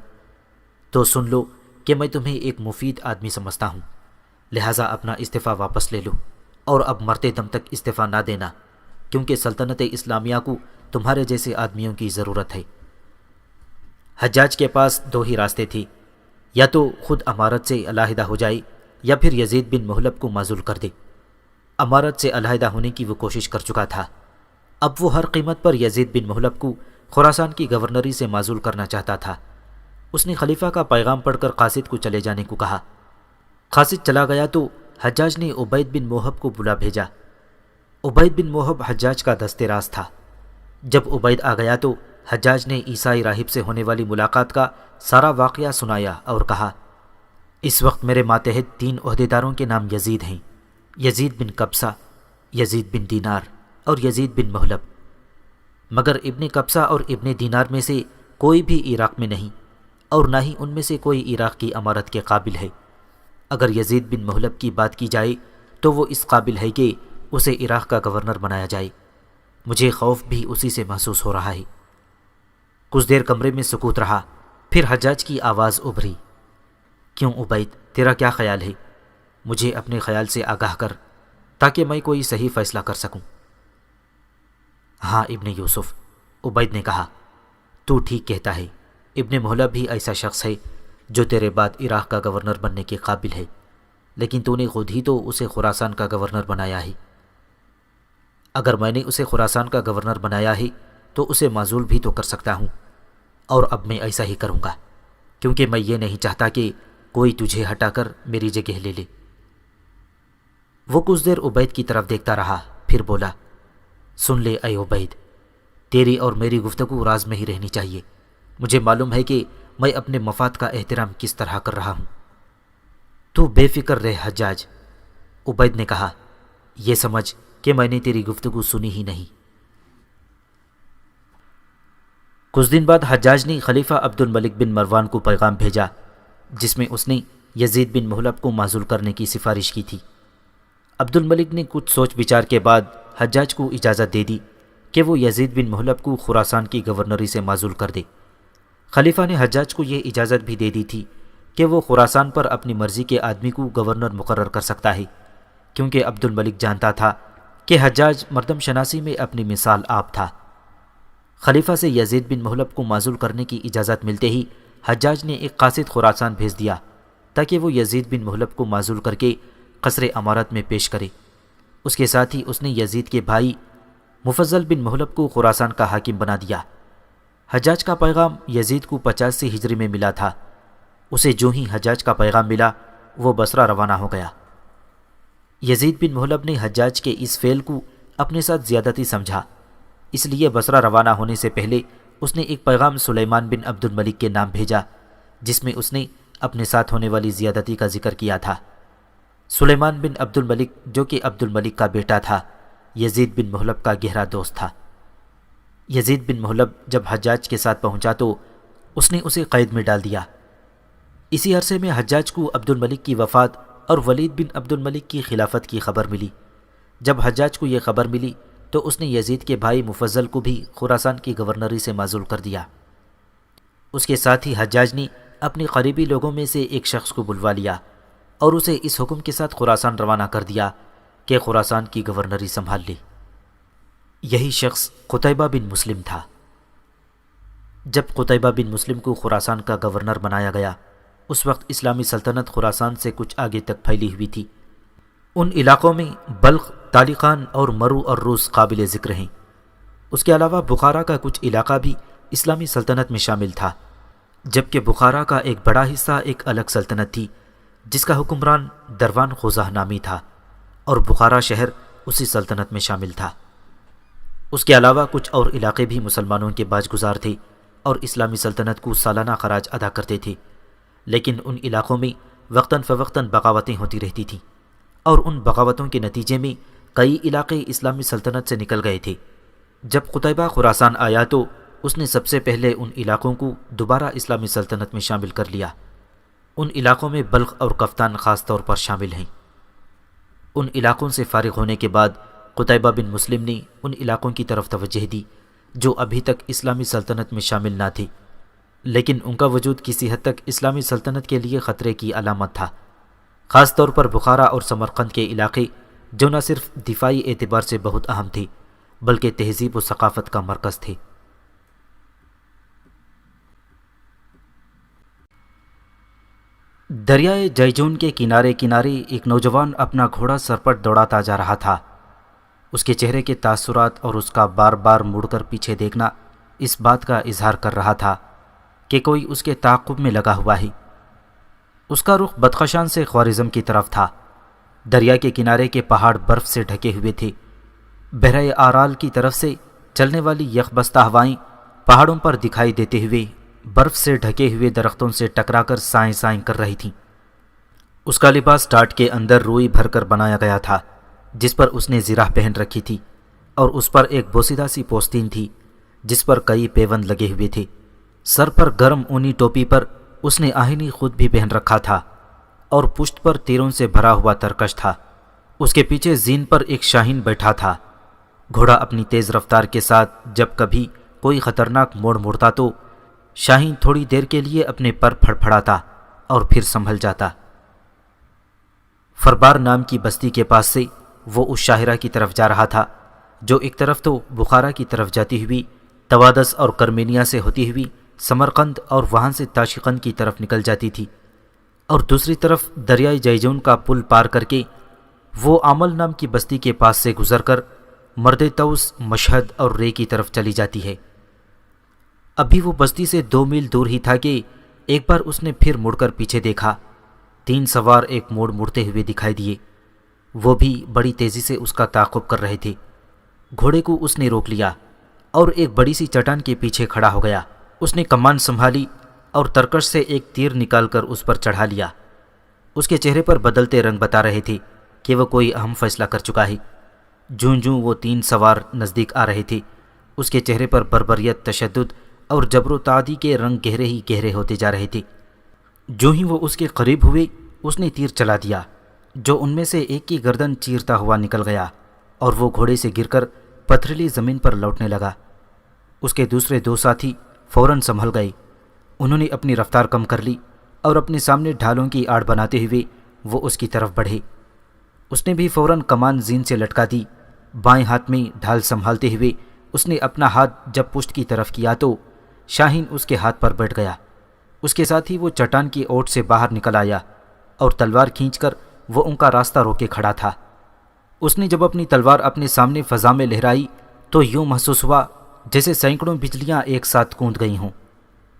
تو سن لو کہ میں تمہیں ایک مفید آدمی سمجھتا ہوں، لہٰذا اپنا استعفیٰ واپس لے لو اور اب مرتے دم تک استعفیٰ نہ دینا، کیونکہ سلطنت اسلامیہ کو تمہارے جیسے آدمیوں کی ضرورت ہے۔ حجاج کے پاس 2 ہی راستے تھے، یا تو خود امارت سے علیحدہ ہو جائے یا پھر یزید بن محلب کو معزول کر دے۔ امارت سے علیحدہ ہونے کی وہ کوشش کر چکا تھا، اب وہ ہر قیمت پر یزید بن محلب کو خراسان کی گورنری سے معزول کرنا چاہتا تھا۔ اس نے خلیفہ کا پیغام پڑھ کر قاصد کو چلے جانے کو کہا۔ قاصد چلا گیا تو حجاج نے عبید بن موہب کو بلا بھیجا۔ عبید بن موہب حجاج کا دست راست تھا۔ جب عبید آ گیا تو حجاج نے عیسائی راہب سے ہونے والی ملاقات کا سارا واقعہ سنایا اور کہا، اس وقت میرے ماتحت 3 عہدیداروں کے نام یزید ہیں، یزید بن قبصہ، یزید بن دینار اور یزید بن محلب، مگر ابن قبصہ اور ابن دینار میں سے کوئی بھی عراق میں نہیں اور نہ ہی ان میں سے کوئی عراق کی امارت کے قابل ہے۔ اگر یزید بن محلب کی بات کی جائے تو وہ اس قابل ہے کہ اسے عراق کا گورنر بنایا جائے۔ مجھے خوف بھی اسی سے محسوس ہو رہا ہے۔ کچھ دیر کمرے میں سکوت رہا، پھر حجاج کی آواز ابھری، کیوں عبید، تیرا کیا خیال ہے؟ مجھے اپنے خیال سے آگاہ کر۔ تاکہ میں کوئی صحیح فیصلہ کر سکوں۔ ہاں ابن یوسف، عبید نے کہا، تو ٹھیک کہتا ہے۔ ابن مہلب بھی ایسا شخص ہے جو تیرے بعد عراق کا گورنر بننے کے قابل ہے، لیکن تو نے خود ہی تو اسے خراسان کا گورنر بنایا ہے۔ اگر میں نے اسے خراسان کا گورنر بنایا ہے تو اسے معزول بھی تو کر سکتا ہوں، اور اب میں ایسا ہی کروں گا، کیونکہ میں یہ نہیں چاہتا کہ کوئی تجھے ہٹا کر میری جگہ لے لے۔ وہ کچھ دیر عبید کی طرف دیکھتا رہا، پھر بولا، سن لے اے عبید، تیری اور میری گفتگو راز میں ہی رہنی چاہیے۔ مجھے معلوم ہے کہ میں اپنے مفاد کا احترام کس طرح کر رہا ہوں۔ تو بے فکر رہ حجاج، عبید نے کہا، یہ سمجھ کہ میں نے تیری گفتگو سنی ہی نہیں۔ کچھ دن بعد حجاج نے خلیفہ عبد الملک بن مروان کو پیغام بھیجا، جس میں اس نے یزید بن مہلب کو معزول کرنے کی سفارش کی تھی۔ عبد الملک نے کچھ سوچ بچار کے بعد حجاج کو اجازت دے دی کہ وہ یزید بن مہلب کو خراسان کی گورنری سے معزول کر دے۔ خلیفہ نے حجاج کو یہ اجازت بھی دے دی تھی کہ وہ خراسان پر اپنی مرضی کے آدمی کو گورنر مقرر کر سکتا ہے، کیونکہ عبد الملک جانتا تھا کہ حجاج مردم شناسی میں اپنی مثال آپ تھا۔ خلیفہ سے یزید بن مہلب کو معزول کرنے کی اجازت ملتے ہی حجاج نے ایک قاصد خراسان بھیج دیا تاکہ وہ یزید بن مہلب کو معزول کر کے قصر امارت میں پیش کرے۔ اس کے ساتھ ہی اس نے یزید کے بھائی مفضل بن مہلب کو خراسان کا حاکم بنا دیا۔ حجاج کا پیغام یزید کو 85 ہجری میں ملا تھا۔ اسے جو ہی حجاج کا پیغام ملا وہ بصرہ روانہ ہو گیا۔ یزید بن مہلب نے حجاج کے اس فعل کو اپنے ساتھ زیادتی سمجھا، اس لیے بصرہ روانہ ہونے سے پہلے اس نے ایک پیغام سلیمان بن عبد الملک کے نام بھیجا، جس میں اس نے اپنے ساتھ ہونے والی زیادتی کا ذکر کیا تھا۔ سلیمان بن عبد الملک، جو کہ عبد الملک کا بیٹا تھا، یزید بن مہلب کا گہرا دوست تھا۔ یزید بن مہلب جب حجاج کے ساتھ پہنچا تو اس نے اسے قید میں ڈال دیا۔ اسی عرصے میں حجاج کو عبد الملک کی وفات اور ولید بن عبد الملک کی خلافت کی خبر ملی۔ جب حجاج کو یہ خبر ملی تو اس نے یزید کے بھائی مفضل کو بھی خراسان کی گورنری سے معزول کر دیا۔ اس کے ساتھ ہی حجاج نے اپنے قریبی لوگوں میں سے ایک شخص کو بلوا لیا اور اسے اس حکم کے ساتھ خراسان روانہ کر دیا کہ خراسان کی گورنری سنبھال لے۔ یہی شخص قتیبہ بن مسلم تھا۔ جب قتیبہ بن مسلم کو خراسان کا گورنر بنایا گیا، اس وقت اسلامی سلطنت خراسان سے کچھ آگے تک پھیلی ہوئی تھی۔ ان علاقوں میں بلخ، تالیقان اور مرو اور روس قابل ذکر ہیں۔ اس کے علاوہ بخارا کا کچھ علاقہ بھی اسلامی سلطنت میں شامل تھا، جبکہ بخارا کا ایک بڑا حصہ ایک الگ سلطنت تھی جس کا حکمران دروان خوزہ نامی تھا، اور بخارا شہر اسی سلطنت میں شامل تھا۔ اس کے علاوہ کچھ اور علاقے بھی مسلمانوں کے باج گزار تھے اور اسلامی سلطنت کو سالانہ خراج ادا کرتے تھے، لیکن ان علاقوں میں وقتاً فوقتاً بغاوتیں ہوتی رہتی تھیں، اور ان بغاوتوں کے نتیجے میں کئی علاقے اسلامی سلطنت سے نکل گئے تھے۔ جب قتیبہ خراسان آیا تو اس نے سب سے پہلے ان علاقوں کو دوبارہ اسلامی سلطنت میں شامل کر لیا۔ ان علاقوں میں بلخ اور کفتان خاص طور پر شامل ہیں۔ ان علاقوں سے فارغ ہونے کے بعد قتیبہ بن مسلم نے ان علاقوں کی طرف توجہ دی جو ابھی تک اسلامی سلطنت میں شامل نہ تھے، لیکن ان کا وجود کسی حد تک اسلامی سلطنت کے لیے خطرے کی علامت تھا، خاص طور پر بخارا اور سمرقند کے علاقے جو نہ صرف دفاعی اعتبار سے بہت اہم تھے بلکہ تہذیب و ثقافت کا مرکز تھے۔ دریائے جیجون کے کنارے کنارے ایک نوجوان اپنا گھوڑا سر پر دوڑاتا جا رہا تھا۔ اس کے چہرے کے تاثرات اور اس کا بار بار مڑ کر پیچھے دیکھنا اس بات کا اظہار کر رہا تھا کہ کوئی اس کے تعاقب میں لگا ہوا ہے۔ اس کا رخ بدخشان سے خوارزم کی طرف تھا۔ دریا کے کنارے کے پہاڑ برف سے ڈھکے ہوئے تھے۔ بحیرہ آرال کی طرف سے چلنے والی یخبستہ ہوائیں پہاڑوں پر دکھائی دیتے ہوئے برف سے ڈھکے ہوئے درختوں سے ٹکرا کر سائیں سائیں کر رہی تھیں۔ اس کا لباس ٹاٹ کے اندر روئی بھر کر بنایا گیا تھا، جس پر اس نے زرہ پہن رکھی تھی، اور اس پر ایک بوسیدہ سی پوستین تھی جس پر کئی پیوند لگے ہوئے تھے۔ سر پر گرم اونی ٹوپی پر اس نے آہنی خود بھی پہن رکھا تھا اور پشت پر تیروں سے بھرا ہوا ترکش تھا۔ اس کے پیچھے زین پر ایک شاہین بیٹھا تھا۔ گھوڑا اپنی تیز رفتار کے ساتھ جب کبھی کوئی خطرناک موڑ موڑتا تو شاہین تھوڑی دیر کے لیے اپنے پر پھڑپھڑاتا اور پھر سنبھل جاتا۔ فربار نام کی بستی کے پاس سے وہ اس شاہرہ کی طرف جا رہا تھا جو ایک طرف تو بخارا کی طرف جاتی ہوئی توادس اور کرمینیا سے ہوتی ہوئی سمرقند اور وہاں سے تاشقند کی طرف نکل جاتی تھی، اور دوسری طرف دریائے جیجون کا پل پار کر کے وہ عامل نام کی بستی کے پاس سے گزر کر مرد توس، مشہد اور رے کی طرف چلی جاتی ہے۔ ابھی وہ بستی سے 2 میل دور ہی تھا کہ ایک بار اس نے پھر مڑ کر پیچھے دیکھا۔ 3 سوار ایک موڑ مڑتے ہوئے دکھائی دیے، وہ بھی بڑی تیزی سے اس کا تعاقب کر رہے تھے۔ گھوڑے کو اس نے روک لیا اور ایک بڑی سی چٹان کے پیچھے کھڑا ہو گیا۔ اس نے کمان سنبھالی اور ترکش سے ایک تیر نکال کر اس پر چڑھا لیا۔ اس کے چہرے پر بدلتے رنگ بتا رہے تھے کہ وہ کوئی اہم فیصلہ کر چکا ہے۔ جوں جوں وہ 3 سوار نزدیک آ رہے تھے، اس کے چہرے پر بربریت، تشدد اور جبر و تعدی کے رنگ گہرے ہی گہرے ہوتے جا رہے تھے۔ جو ہی وہ اس کے قریب ہوئے، اس نے تیر چلا دیا جو ان میں سے ایک کی گردن چیرتا ہوا نکل گیا اور وہ گھوڑے سے گر کر پتھریلی زمین پر لوٹنے لگا۔ اس کے دوسرے 2 ساتھی فوراً سنبھل گئے۔ انہوں نے اپنی رفتار کم کر لی اور اپنے سامنے ڈھالوں کی آڑ بناتے ہوئے وہ اس کی طرف بڑھے۔ اس نے بھی فوراً کمان زین سے لٹکا دی۔ بائیں ہاتھ میں ڈھال سنبھالتے ہوئے اس نے اپنا ہاتھ جب پشت کی طرف کیا تو شاہین اس کے ہاتھ پر بیٹھ گیا۔ اس کے ساتھ ہی وہ چٹان کی اوٹ سے باہر نکل آیا اور تلوار کھینچ کر وہ ان کا راستہ روکے کھڑا تھا۔ اس نے جب اپنی تلوار اپنے سامنے فضا میں لہرائی تو یوں محسوس ہوا جیسے سینکڑوں بجلیاں ایک ساتھ کوند گئی ہوں۔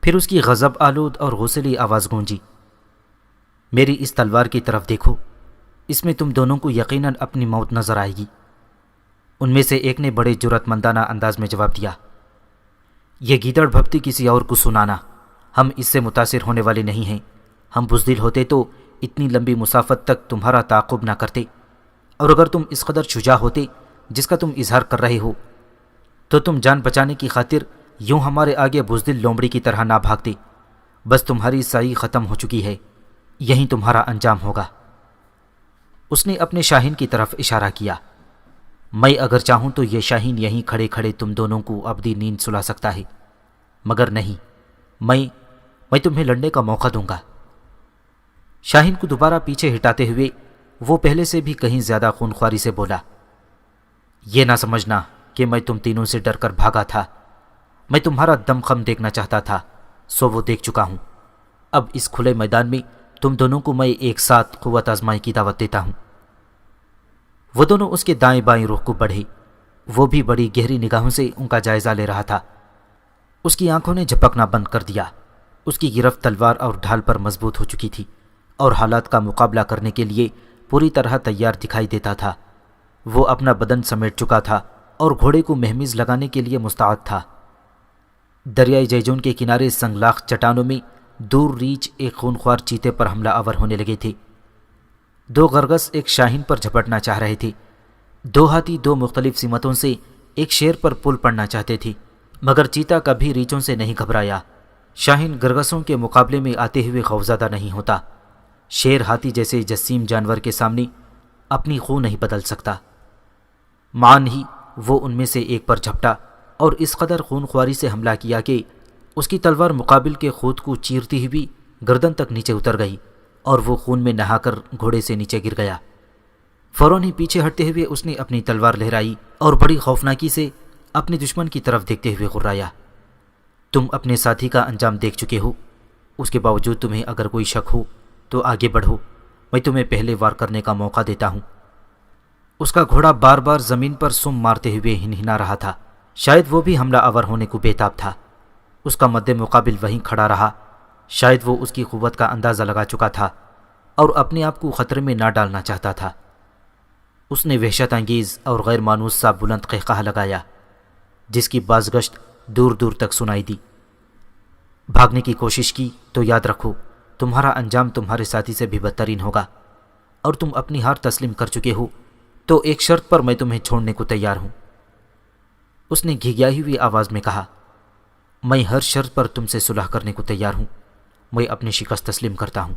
پھر اس کی غضب آلود اور غصیلی آواز گونجی، میری اس تلوار کی طرف دیکھو، اس میں تم دونوں کو یقیناً اپنی موت نظر آئے گی۔ ان میں سے ایک نے بڑے جرأت مندانہ انداز میں جواب دیا، یہ گیدڑ بھپتی کسی اور کو سنانا، ہم اس سے متاثر ہونے والے نہیں ہیں۔ ہم بزدل ہوتے تو اتنی لمبی مسافت تک تمہارا تعاقب نہ کرتے، اور اگر تم اس قدر شجاع ہوتے جس کا تم اظہار کر رہے ہو تو تم جان بچانے کی خاطر یوں ہمارے آگے بزدل لومڑی کی طرح نہ بھاگتے۔ بس تمہاری سائی ختم ہو چکی ہے، یہیں تمہارا انجام ہوگا۔ اس نے اپنے شاہین کی طرف اشارہ کیا، میں اگر چاہوں تو یہ شاہین یہیں کھڑے کھڑے تم دونوں کو ابدی نیند سلا سکتا ہے، مگر نہیں، میں تمہیں لڑنے کا موقع دوں گا۔ شاہین کو دوبارہ پیچھے ہٹاتے ہوئے وہ پہلے سے بھی کہیں زیادہ خونخواری سے بولا، یہ نہ سمجھنا کہ میں تم تینوں سے ڈر کر بھاگا تھا، میں تمہارا دم خم دیکھنا چاہتا تھا، سو وہ دیکھ چکا ہوں۔ اب اس کھلے میدان میں تم دونوں کو میں ایک ساتھ قوت آزمائی کی دعوت دیتا ہوں۔ وہ دونوں اس کے دائیں بائیں رخ کو بڑھے، وہ بھی بڑی گہری نگاہوں سے ان کا جائزہ لے رہا تھا۔ اس کی آنکھوں نے جھپکنا بند کر دیا۔ اس کی گرفت تلوار اور ڈھال پر مضبوط ہو چکی تھی اور حالات کا مقابلہ کرنے کے لیے پوری طرح تیار دکھائی دیتا تھا۔ وہ اپنا بدن سمیٹ چکا تھا اور گھوڑے کو مہمیز لگانے کے لیے مستعد تھا۔ دریائے جیجون کے کنارے سنگلاخ چٹانوں میں دور ریچھ ایک خونخوار چیتے پر حملہ آور ہونے لگے تھے۔ 2 غرگس ایک شاہین پر جھپٹنا چاہ رہے تھے۔ 2 ہاتھی 2 مختلف سمتوں سے ایک شیر پر پل پڑنا چاہتے تھے، مگر چیتا کبھی ریچھوں سے نہیں گھبرایا۔ شاہین گرگسوں کے مقابلے میں آتے ہوئے خوفزدہ نہیں ہوتا۔ شیر ہاتھی جیسے جسیم جانور کے سامنے اپنی خو نہیں بدل سکتا۔ معاً ہی وہ ان میں سے ایک پر جھپٹا اور اس قدر خونخواری سے حملہ کیا کہ اس کی تلوار مقابل کے خود کو چیرتی ہوئی گردن تک نیچے اتر گئی اور وہ خون میں نہا کر گھوڑے سے نیچے گر گیا۔ فوراً ہی پیچھے ہٹتے ہوئے اس نے اپنی تلوار لہرائی اور بڑی خوفناکی سے اپنے دشمن کی طرف دیکھتے ہوئے غرایا، تم اپنے ساتھی کا انجام دیکھ چکے ہو، اس کے باوجود تمہیں اگر کوئی شک ہو تو آگے بڑھو، میں تمہیں پہلے وار کرنے کا موقع دیتا ہوں۔ اس کا گھوڑا بار بار زمین پر سم مارتے ہوئے ہنہنا رہا تھا، شاید وہ بھی حملہ آور ہونے کو بیتاب تھا۔ اس کا مد مقابل وہیں کھڑا رہا، شاید وہ اس کی قوت کا اندازہ لگا چکا تھا اور اپنے آپ کو خطرے میں نہ ڈالنا چاہتا تھا۔ اس نے وحشت انگیز اور غیر مانوس سا بلند قہقہہ لگایا جس کی بازگشت دور دور تک سنائی دی۔ بھاگنے کی کوشش کی تو یاد رکھو تمہارا انجام تمہارے ساتھی سے بھی بدترین ہوگا، اور تم اپنی ہار تسلیم کر چکے ہو تو ایک شرط پر میں تمہیں چھوڑنے کو تیار ہوں۔ اس نے گھگیائی ہوئی آواز میں کہا، میں ہر شرط پر تم سے صلح کرنے کو تیار ہوں، میں اپنی شکست تسلیم کرتا ہوں۔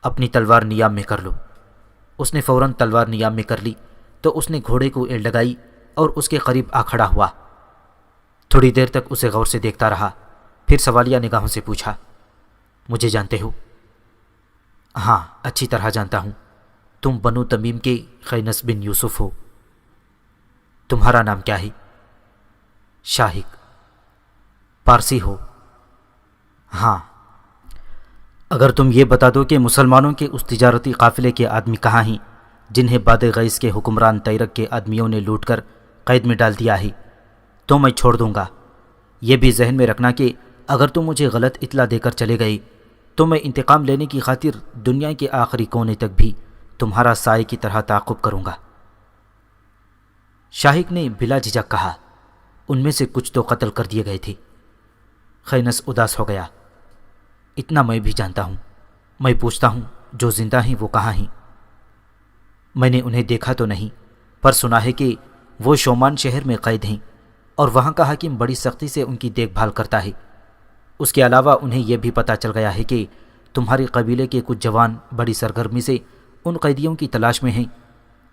اپنی تلوار نیام میں کر لو۔ اس نے فوراً تلوار نیام میں کر لی تو اس نے گھوڑے کو ایڑ لگائی اور اس کے قریب آ کھڑا ہوا۔ تھوڑی دیر تک اسے غور سے دیکھتا رہا، پھر سوالیہ نگاہوں سے پوچھا، مجھے جانتے ہو؟ ہاں، اچھی طرح جانتا ہوں۔ تم بنو تمیم کے خینس بن یوسف ہو۔ تمہارا نام کیا ہے؟ شاہق۔ پارسی ہو؟ ہاں۔ اگر تم یہ بتا دو کہ مسلمانوں کے اس تجارتی قافلے کے آدمی کہاں ہیں جنہیں باد غیث کے حکمران تیرک کے آدمیوں نے لوٹ کر قید میں ڈال دیا ہے، تو میں چھوڑ دوں گا۔ یہ بھی ذہن میں رکھنا کہ اگر تم مجھے غلط اطلاع دے کر چلے گئے تو میں انتقام لینے کی خاطر دنیا کے آخری کونے تک بھی تمہارا سائے کی طرح تعاقب کروں گا۔ شاہق نے بلا جھجک کہا، ان میں سے کچھ تو قتل کر دیے گئے تھے۔ خینس اداس ہو گیا۔ اتنا میں بھی جانتا ہوں۔ میں پوچھتا ہوں، جو زندہ ہیں وہ کہاں ہیں؟ میں نے انہیں دیکھا تو نہیں، پر سنا ہے کہ وہ شومان شہر میں قید ہیں اور وہاں کا حاکم بڑی سختی سے ان کی دیکھ بھال کرتا ہے۔ اس کے علاوہ انہیں یہ بھی پتہ چل گیا ہے کہ تمہارے قبیلے کے کچھ جوان بڑی سرگرمی سے ان قیدیوں کی تلاش میں ہیں،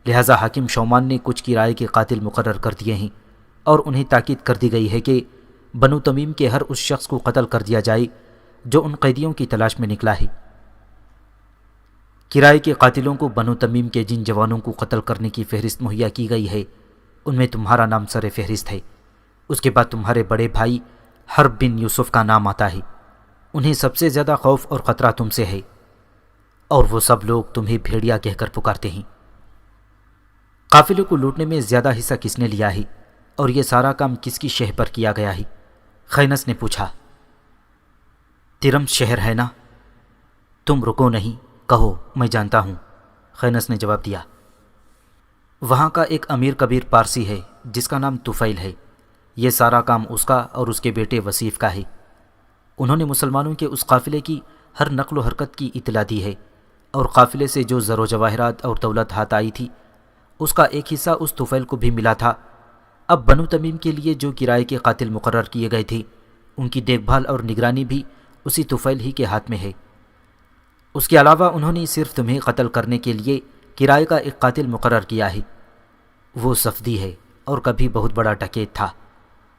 لہٰذا حاکم شومان نے کچھ کرائے کے قاتل مقرر کر دیے ہیں اور انہیں تاکید کر دی گئی ہے کہ بنو تمیم کے ہر اس شخص کو قتل کر دیا جائے جو ان قیدیوں کی تلاش میں نکلا ہے۔ کرائے کے قاتلوں کو بنو تمیم کے جن جوانوں کو قتل کرنے کی فہرست مہیا کی گئی ہے ان میں تمہارا نام سر فہرست ہے۔ اس کے بعد تمہارے بڑے بھائی حرب بن یوسف کا نام آتا ہے۔ انہیں سب سے زیادہ خوف اور خطرہ تم سے ہے، اور وہ سب لوگ تمہیں بھیڑیا کہہ کر پکارتے ہیں۔ قافلے کو لوٹنے میں زیادہ حصہ کس نے لیا ہے اور یہ سارا کام کس کی شہ پر کیا گیا ہے؟ خینس نے پوچھا۔ ترمس شہر ہے نا؟ تم رکو نہیں، کہو، میں جانتا ہوں، خینس نے جواب دیا۔ وہاں کا ایک امیر کبیر پارسی ہے جس کا نام طفیل ہے۔ یہ سارا کام اس کا اور اس کے بیٹے وصیف کا ہے۔ انہوں نے مسلمانوں کے اس قافلے کی ہر نقل و حرکت کی اطلاع دی ہے، اور قافلے سے جو زر و جواہرات اور دولت ہاتھ آئی تھی اس کا ایک حصہ اس طفیل کو بھی ملا تھا۔ اب بنو تمیم کے لیے جو کرائے کے قاتل مقرر کیے گئے تھے ان کی دیکھ بھال اور نگرانی بھی اسی طفیل ہی کے ہاتھ میں ہے۔ اس کے علاوہ انہوں نے صرف تمہیں قتل کرنے کے لیے کرائے کا ایک قاتل مقرر کیا ہے۔ وہ صفدی ہے اور کبھی بہت بڑا ڈکیت تھا،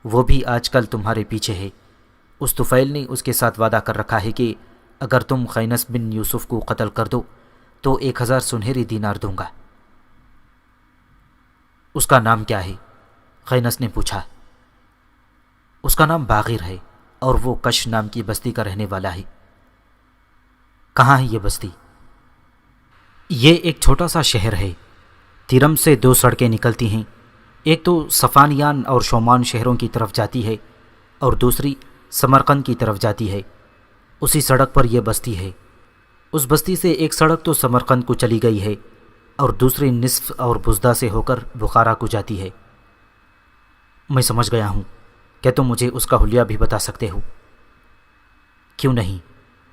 وہ بھی آج کل تمہارے پیچھے ہے۔ اس طفیل نے اس کے ساتھ وعدہ کر رکھا ہے کہ اگر تم خینس بن یوسف کو قتل کر دو تو 1000 سنہری دینار دوں گا۔ اس کا نام کیا ہے؟ خینس نے پوچھا۔ اس کا نام باغر ہے اور وہ کش نام کی بستی کا رہنے والا ہے۔ کہاں ہے یہ بستی؟ یہ ایک چھوٹا سا شہر ہے۔ تیرم سے 2 سڑکیں نکلتی ہیں، ایک تو صفانیان اور شومان شہروں کی طرف جاتی ہے اور دوسری سمرقند کی طرف جاتی ہے۔ اسی سڑک پر یہ بستی ہے۔ اس بستی سے ایک سڑک تو سمرقند کو چلی گئی ہے اور دوسری نصف اور بزدہ سے ہو کر بخارا کو جاتی ہے۔ میں سمجھ گیا ہوں، کیا تم مجھے اس کا حلیہ بھی بتا سکتے ہو؟ کیوں نہیں؟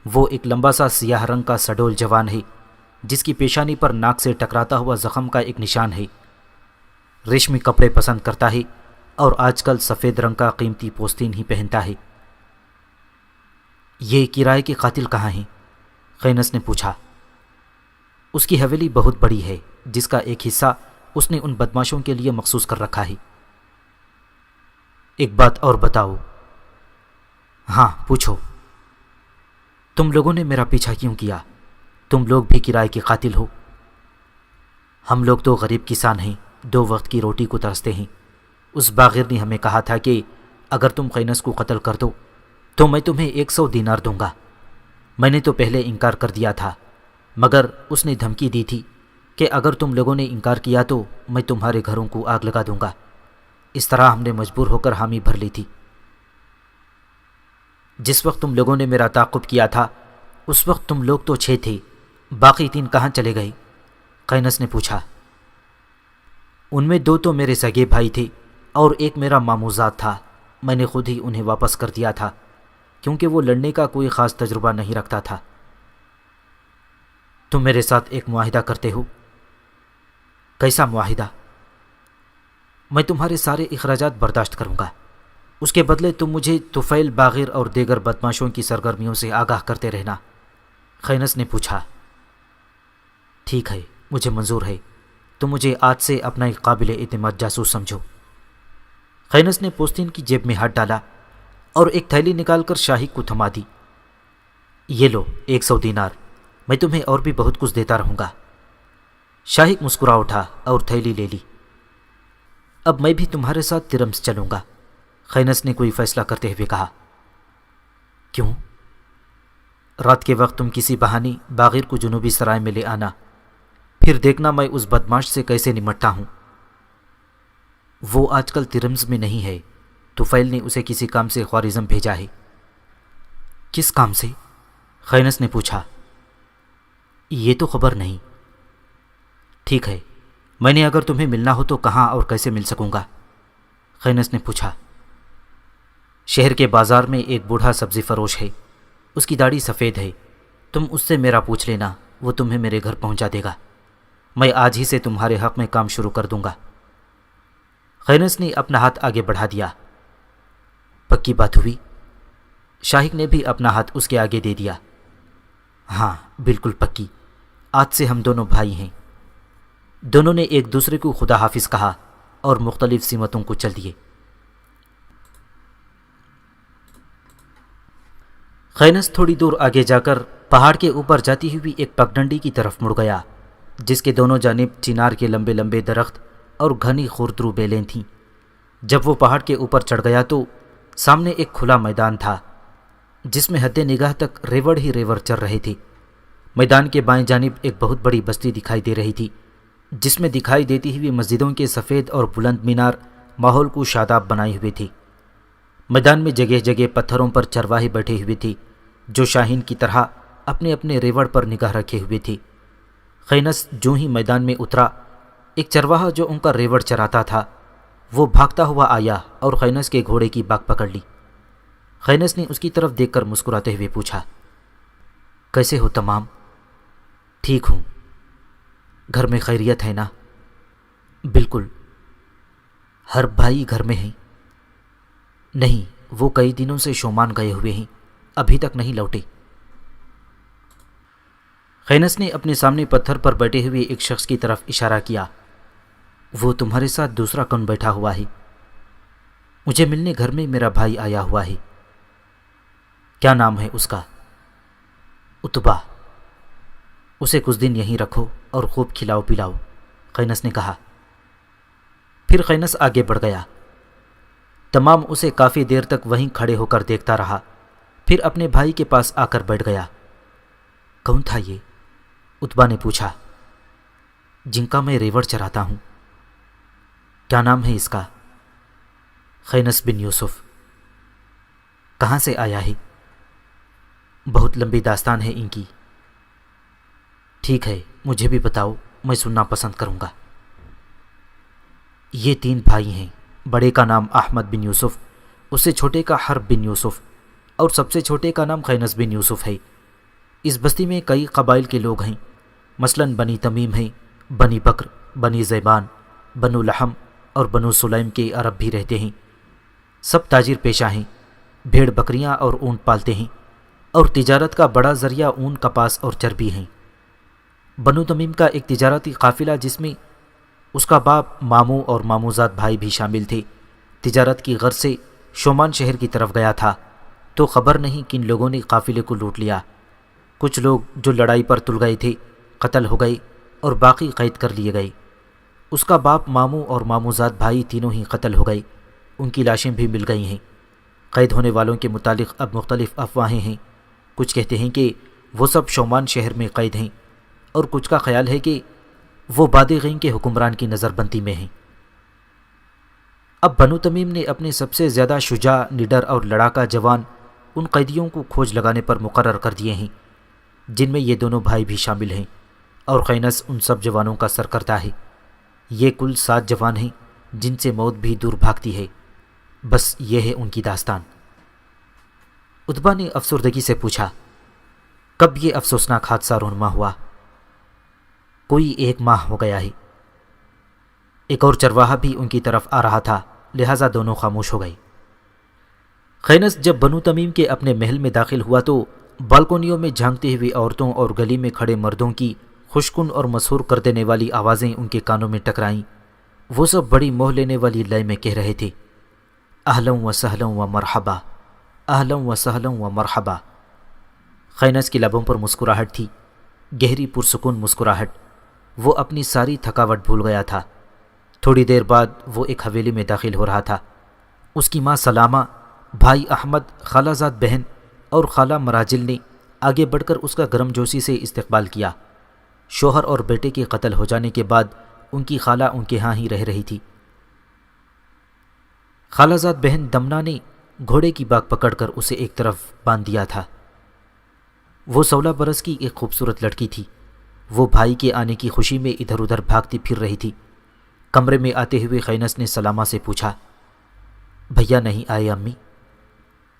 وہ ایک لمبا سا سیاہ رنگ کا سڈول جوان ہے جس کی پیشانی پر ناک سے ٹکراتا ہوا زخم کا ایک نشان ہے۔ ریشمی کپڑے پسند کرتا ہے اور آج کل سفید رنگ کا قیمتی پوستین ہی پہنتا ہے۔ یہ کرائے کے قاتل کہاں ہیں؟ خینس نے پوچھا۔ اس کی حویلی بہت بڑی ہے جس کا ایک حصہ اس نے ان بدماشوں کے لیے مخصوص کر رکھا ہے۔ ایک بات اور بتاؤ۔ ہاں پوچھو۔ تم لوگوں نے میرا پیچھا کیوں کیا؟ تم لوگ بھی کرائے کے قاتل ہو؟ ہم لوگ تو غریب کسان ہیں، 2 وقت کی روٹی کو ترستے ہیں۔ اس باغر نے ہمیں کہا تھا کہ اگر تم خینس کو قتل کر دو تو میں تمہیں 100 دینار دوں گا۔ میں نے تو پہلے انکار کر دیا تھا، مگر اس نے دھمکی دی تھی کہ اگر تم لوگوں نے انکار کیا تو میں تمہارے گھروں کو آگ لگا دوں گا۔ اس طرح ہم نے مجبور ہو کر حامی بھر لی تھی۔ جس وقت تم لوگوں نے میرا تعاقب کیا تھا اس وقت تم لوگ تو 6 تھے، باقی 3 کہاں چلے گئے؟ خینس نے پوچھا۔ ان میں 2 تو میرے سگے بھائی تھے اور ایک میرا ماموزاد تھا۔ میں نے خود ہی انہیں واپس کر دیا تھا کیونکہ وہ لڑنے کا کوئی خاص تجربہ نہیں رکھتا تھا۔ تم میرے ساتھ ایک معاہدہ کرتے ہو؟ کیسا معاہدہ؟ میں تمہارے سارے اخراجات برداشت کروں گا، اس کے بدلے تم مجھے طفیل، باغر اور دیگر بدماشوں کی سرگرمیوں سے آگاہ کرتے رہنا۔ خینس نے پوچھا۔ ٹھیک ہے، مجھے منظور ہے، تم مجھے آج سے اپنا ایک قابل اعتماد جاسوس سمجھو۔ خینس نے پوستین کی جیب میں ہاتھ ڈالا اور ایک تھیلی نکال کر شاہق کو تھما دی۔ یہ لو 100 دینار، میں تمہیں اور بھی بہت کچھ دیتا رہوں گا۔ شاہق مسکرا اٹھا اور تھیلی لے لی۔ اب میں بھی تمہارے ساتھ ترمز چلوں گا، خینس نے کوئی فیصلہ کرتے ہوئے کہا۔ کیوں؟ رات کے وقت تم کسی بہانے باغر کو جنوبی سرائے میں لے آنا، پھر دیکھنا میں اس بدماش سے کیسے نمٹتا ہوں۔ وہ آج کل ترمز میں نہیں ہے، طفیل نے اسے کسی کام سے خوارزم بھیجا ہے۔ کس کام سے؟ خینس نے پوچھا۔ یہ تو خبر نہیں۔ ٹھیک ہے، میں نے اگر تمہیں ملنا ہو تو کہاں اور کیسے مل سکوں گا؟ خینس نے پوچھا۔ شہر کے بازار میں ایک بوڑھا سبزی فروش ہے، اس کی داڑھی سفید ہے، تم اس سے میرا پوچھ لینا، وہ تمہیں میرے گھر پہنچا دے گا۔ میں آج ہی سے تمہارے حق میں کام شروع کر دوں گا۔ خینس نے اپنا ہاتھ آگے بڑھا دیا۔ پکی بات ہوئی؟ شاہق نے بھی اپنا ہاتھ اس کے آگے دے دیا۔ ہاں بالکل پکی، آج سے ہم دونوں بھائی ہیں۔ دونوں نے ایک دوسرے کو خدا حافظ کہا اور مختلف سمتوں کو چل دیے۔ خینس تھوڑی دور آگے جا کر پہاڑ کے اوپر جاتی ہوئی ایک پگڈنڈی کی طرف مڑ گیا، جس کے دونوں جانب چنار کے لمبے لمبے درخت اور گھنی خوردرو بیلیں تھیں۔ جب وہ پہاڑ کے اوپر چڑھ گیا تو سامنے ایک کھلا میدان تھا، جس میں حد نگاہ تک ریوڑ ہی ریوڑ چر رہے تھے۔ میدان کے بائیں جانب ایک بہت بڑی بستی دکھائی دے رہی تھی، جس میں دکھائی دیتی ہوئی مسجدوں کے سفید اور بلند مینار ماحول کو شاداب بنائے ہوئے تھے۔ میدان میں جگہ جگہ پتھروں پر چرواہے بیٹھے ہوئے تھے، جو شاہین کی طرح اپنے اپنے ریوڑ پر نگاہ رکھے ہوئے تھے۔ خینس جو ہی میدان میں اترا، ایک چرواہا جو ان کا ریوڑ چراتا تھا وہ بھاگتا ہوا آیا اور خینس کے گھوڑے کی باگ پکڑ لی۔ خینس نے اس کی طرف دیکھ کر مسکراتے ہوئے پوچھا، کیسے ہو تمام؟ ٹھیک ہوں۔ گھر میں خیریت ہے نا؟ بالکل۔ ہر بھائی گھر میں ہیں؟ نہیں، وہ کئی دنوں سے شومان گئے ہوئے ہیں، ابھی تک نہیں لوٹے۔ خینس نے اپنے سامنے پتھر پر بیٹھے ہوئے ایک شخص کی طرف اشارہ کیا۔ وہ تمہارے ساتھ دوسرا کون بیٹھا ہوا ہے؟ مجھے ملنے گھر میں میرا بھائی آیا ہوا ہے۔ کیا نام ہے اس کا؟ اتبا۔ اسے کچھ دن یہیں رکھو اور خوب کھلاؤ پلاؤ، خینس نے کہا۔ پھر خینس آگے بڑھ گیا۔ تمام اسے کافی دیر تک وہیں کھڑے ہو کر دیکھتا رہا، پھر اپنے بھائی کے پاس آ کر بیٹھ گیا۔ کون تھا یہ؟ اتبا نے پوچھا۔ جن کا میں ریوڑ چراتا ہوں۔ کیا نام ہے اس کا؟ خینس بن یوسف۔ کہاں سے آیا ہے؟ بہت لمبی داستان ہے ان کی۔ ٹھیک ہے، مجھے بھی بتاؤ، میں سننا پسند کروں گا۔ یہ 3 بھائی ہیں، بڑے کا نام احمد بن یوسف، اس سے چھوٹے کا حرب بن یوسف، اور سب سے چھوٹے کا نام خینس بن یوسف ہے۔ اس بستی میں کئی قبائل کے لوگ ہیں، مثلاً بنی تمیم ہیں، بنی بکر، بنی زیبان، بنو لحم اور بنو سلیم کے عرب بھی رہتے ہیں۔ سب تاجر پیشہ ہیں، بھیڑ بکریاں اور اونٹ پالتے ہیں، اور تجارت کا بڑا ذریعہ اون، کپاس اور چربی ہیں۔ بنو تمیم کا ایک تجارتی قافلہ جس میں اس کا باپ، ماموں اور ماموزاد بھائی بھی شامل تھے، تجارت کی غرض سے شومان شہر کی طرف گیا تھا، تو خبر نہیں کن لوگوں نے قافلے کو لوٹ لیا۔ کچھ لوگ جو لڑائی پر تل گئے تھے قتل ہو گئے اور باقی قید کر لیے گئے۔ اس کا باپ، ماموں اور ماموزاد بھائی تینوں ہی قتل ہو گئے، ان کی لاشیں بھی مل گئی ہیں۔ قید ہونے والوں کے متعلق اب مختلف افواہیں ہیں، کچھ کہتے ہیں کہ وہ سب شومان شہر میں قید ہیں، اور کچھ کا خیال ہے کہ وہ بادغین کے حکمران کی نظر بندی میں ہیں۔ اب بنو تمیم نے اپنے سب سے زیادہ شجاع، نڈر اور لڑاکا جوان ان قیدیوں کو کھوج لگانے پر مقرر کر دیے ہیں، جن میں یہ دونوں بھائی بھی شامل ہیں، اور خینس ان سب جوانوں کا سرکردہ ہے۔ یہ کل 7 جوان ہیں جن سے موت بھی دور بھاگتی ہے۔ بس یہ ہے ان کی داستان۔ اتبا نے افسردگی سے پوچھا، کب یہ افسوسناک حادثہ رونما ہوا؟ کوئی 1 ماہ ہو گیا ہے۔ ایک اور چرواہا بھی ان کی طرف آ رہا تھا، لہٰذا دونوں خاموش ہو گئے۔ خینس جب بنو تمیم کے اپنے محل میں داخل ہوا تو بالکونیوں میں جھانکتی ہوئی عورتوں اور گلی میں کھڑے مردوں کی خوشکن اور مسحور کر دینے والی آوازیں ان کے کانوں میں ٹکرائیں۔ وہ سب بڑی موہ لینے والی لے میں کہہ رہے تھے، اہلا و سہلا و مرحبا، اہلا و سہلا و مرحبا۔ خینس کی لبوں پر مسکراہٹ تھی، گہری پرسکون مسکراہٹ۔ وہ اپنی ساری تھکاوٹ بھول گیا تھا۔ تھوڑی دیر بعد وہ ایک حویلی میں داخل ہو رہا تھا۔ اس کی ماں سلامہ، بھائی احمد، خالہ زاد بہن اور خالہ مراجل نے آگے بڑھ کر اس کا گرم جوشی سے استقبال کیا۔ شوہر اور بیٹے کے قتل ہو جانے کے بعد ان کی خالہ ان کے ہاں ہی رہ رہی تھی۔ خالہ زاد بہن دمنا نے گھوڑے کی باگ پکڑ کر اسے ایک طرف باندھ دیا تھا۔ وہ 16 برس کی ایک خوبصورت لڑکی تھی۔ وہ بھائی کے آنے کی خوشی میں ادھر ادھر بھاگتی پھر رہی تھی۔ کمرے میں آتے ہوئے خینس نے سلامہ سے پوچھا، بھیا نہیں آئے امی؟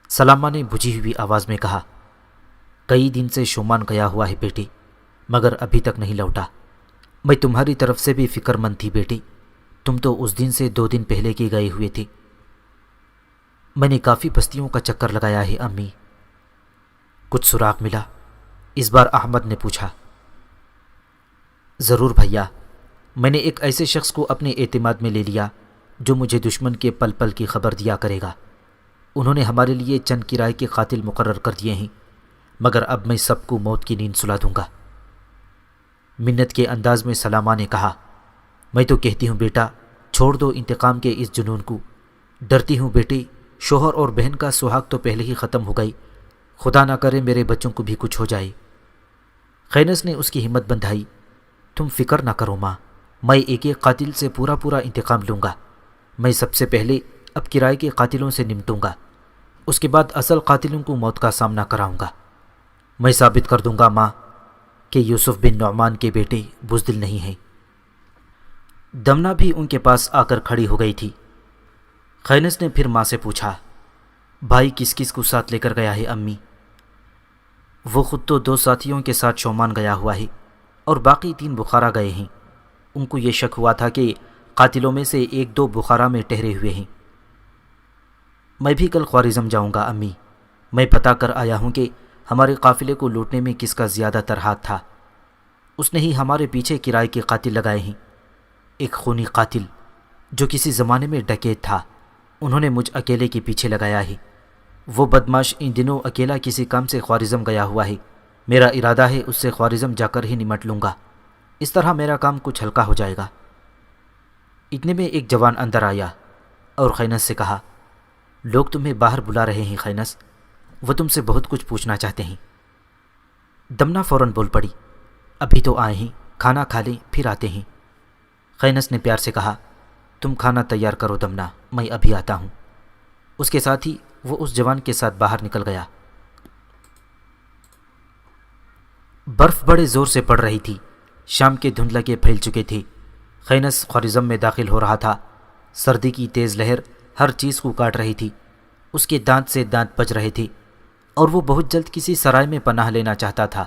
سلامہ نے بجھی ہوئی آواز میں کہا، کئی دن سے شومان گیا ہوا ہے بیٹی، مگر ابھی تک نہیں لوٹا۔ میں تمہاری طرف سے بھی فکر مند تھی بیٹی، تم تو اس دن سے 2 دن پہلے کے گئے ہوئے تھے۔ میں نے کافی بستیوں کا چکر لگایا ہے امی۔ کچھ سراغ ملا؟ اس بار احمد نے پوچھا۔ ضرور بھیا، میں نے ایک ایسے شخص کو اپنے اعتماد میں لے لیا جو مجھے دشمن کے پل پل کی خبر دیا کرے گا۔ انہوں نے ہمارے لیے چند کرائے کے قاتل مقرر کر دیے ہیں، مگر اب میں سب کو موت کی نیند سلا دوں گا۔ منت کے انداز میں سلامہ نے کہا، میں تو کہتی ہوں بیٹا، چھوڑ دو انتقام کے اس جنون کو۔ ڈرتی ہوں بیٹی، شوہر اور بہن کا سہاگ تو پہلے ہی ختم ہو گئی، خدا نہ کرے میرے بچوں کو بھی کچھ ہو جائے۔ خینس نے اس کی ہمت بندھائی، تم فکر نہ کرو ماں، میں ایک ایک قاتل سے پورا انتقام لوں گا۔ میں سب سے پہلے اب کرائے کے قاتلوں سے نمٹوں گا، اس کے بعد اصل قاتلوں کو موت کا سامنا کراؤں گا۔ میں ثابت کر دوں گا ماں کہ یوسف بن نعمان کے بیٹے بزدل نہیں ہیں۔ دمنا بھی ان کے پاس آ کر کھڑی ہو گئی تھی۔ خینس نے پھر ماں سے پوچھا، بھائی کس کس کو ساتھ لے کر گیا ہے امی؟ وہ خود تو 2 ساتھیوں کے ساتھ شومان گیا ہوا ہے اور باقی 3 بخارا گئے ہیں۔ ان کو یہ شک ہوا تھا کہ قاتلوں میں سے 1-2 بخارا میں ٹھہرے ہوئے ہیں۔ میں بھی کل خوارزم جاؤں گا امی۔ میں پتہ کر آیا ہوں کہ ہمارے قافلے کو لوٹنے میں کس کا زیادہ تر ہاتھ تھا۔ اس نے ہی ہمارے پیچھے کرائے کے قاتل لگائے ہیں۔ ایک خونی قاتل جو کسی زمانے میں ڈکیت تھا، انہوں نے مجھ اکیلے کے پیچھے لگایا ہے۔ وہ بدماش ان دنوں اکیلا کسی کام سے خوارزم گیا ہوا ہے۔ میرا ارادہ ہے اس سے خوارزم جا کر ہی نمٹ لوں گا، اس طرح میرا کام کچھ ہلکا ہو جائے گا۔ اتنے میں ایک جوان اندر آیا اور خینس سے کہا، لوگ تمہیں باہر بلا رہے ہیں خینس، وہ تم سے بہت کچھ پوچھنا چاہتے ہیں۔ دمنا فوراً بول پڑی، ابھی تو آئے ہیں، کھانا کھا لیں پھر آتے ہیں۔ خینس نے پیار سے کہا، تم کھانا تیار کرو دمنا، میں ابھی آتا ہوں۔ اس کے ساتھ ہی وہ اس جوان کے ساتھ باہر نکل گیا۔ برف بڑے زور سے پڑ رہی تھی، شام کے دھند لگے پھیل چکے تھے۔ خینس خوارزم میں داخل ہو رہا تھا۔ سردی کی تیز لہر ہر چیز کو کاٹ رہی تھی، اس کے دانت سے دانت بج رہے تھے اور وہ بہت جلد کسی سرائے میں پناہ لینا چاہتا تھا۔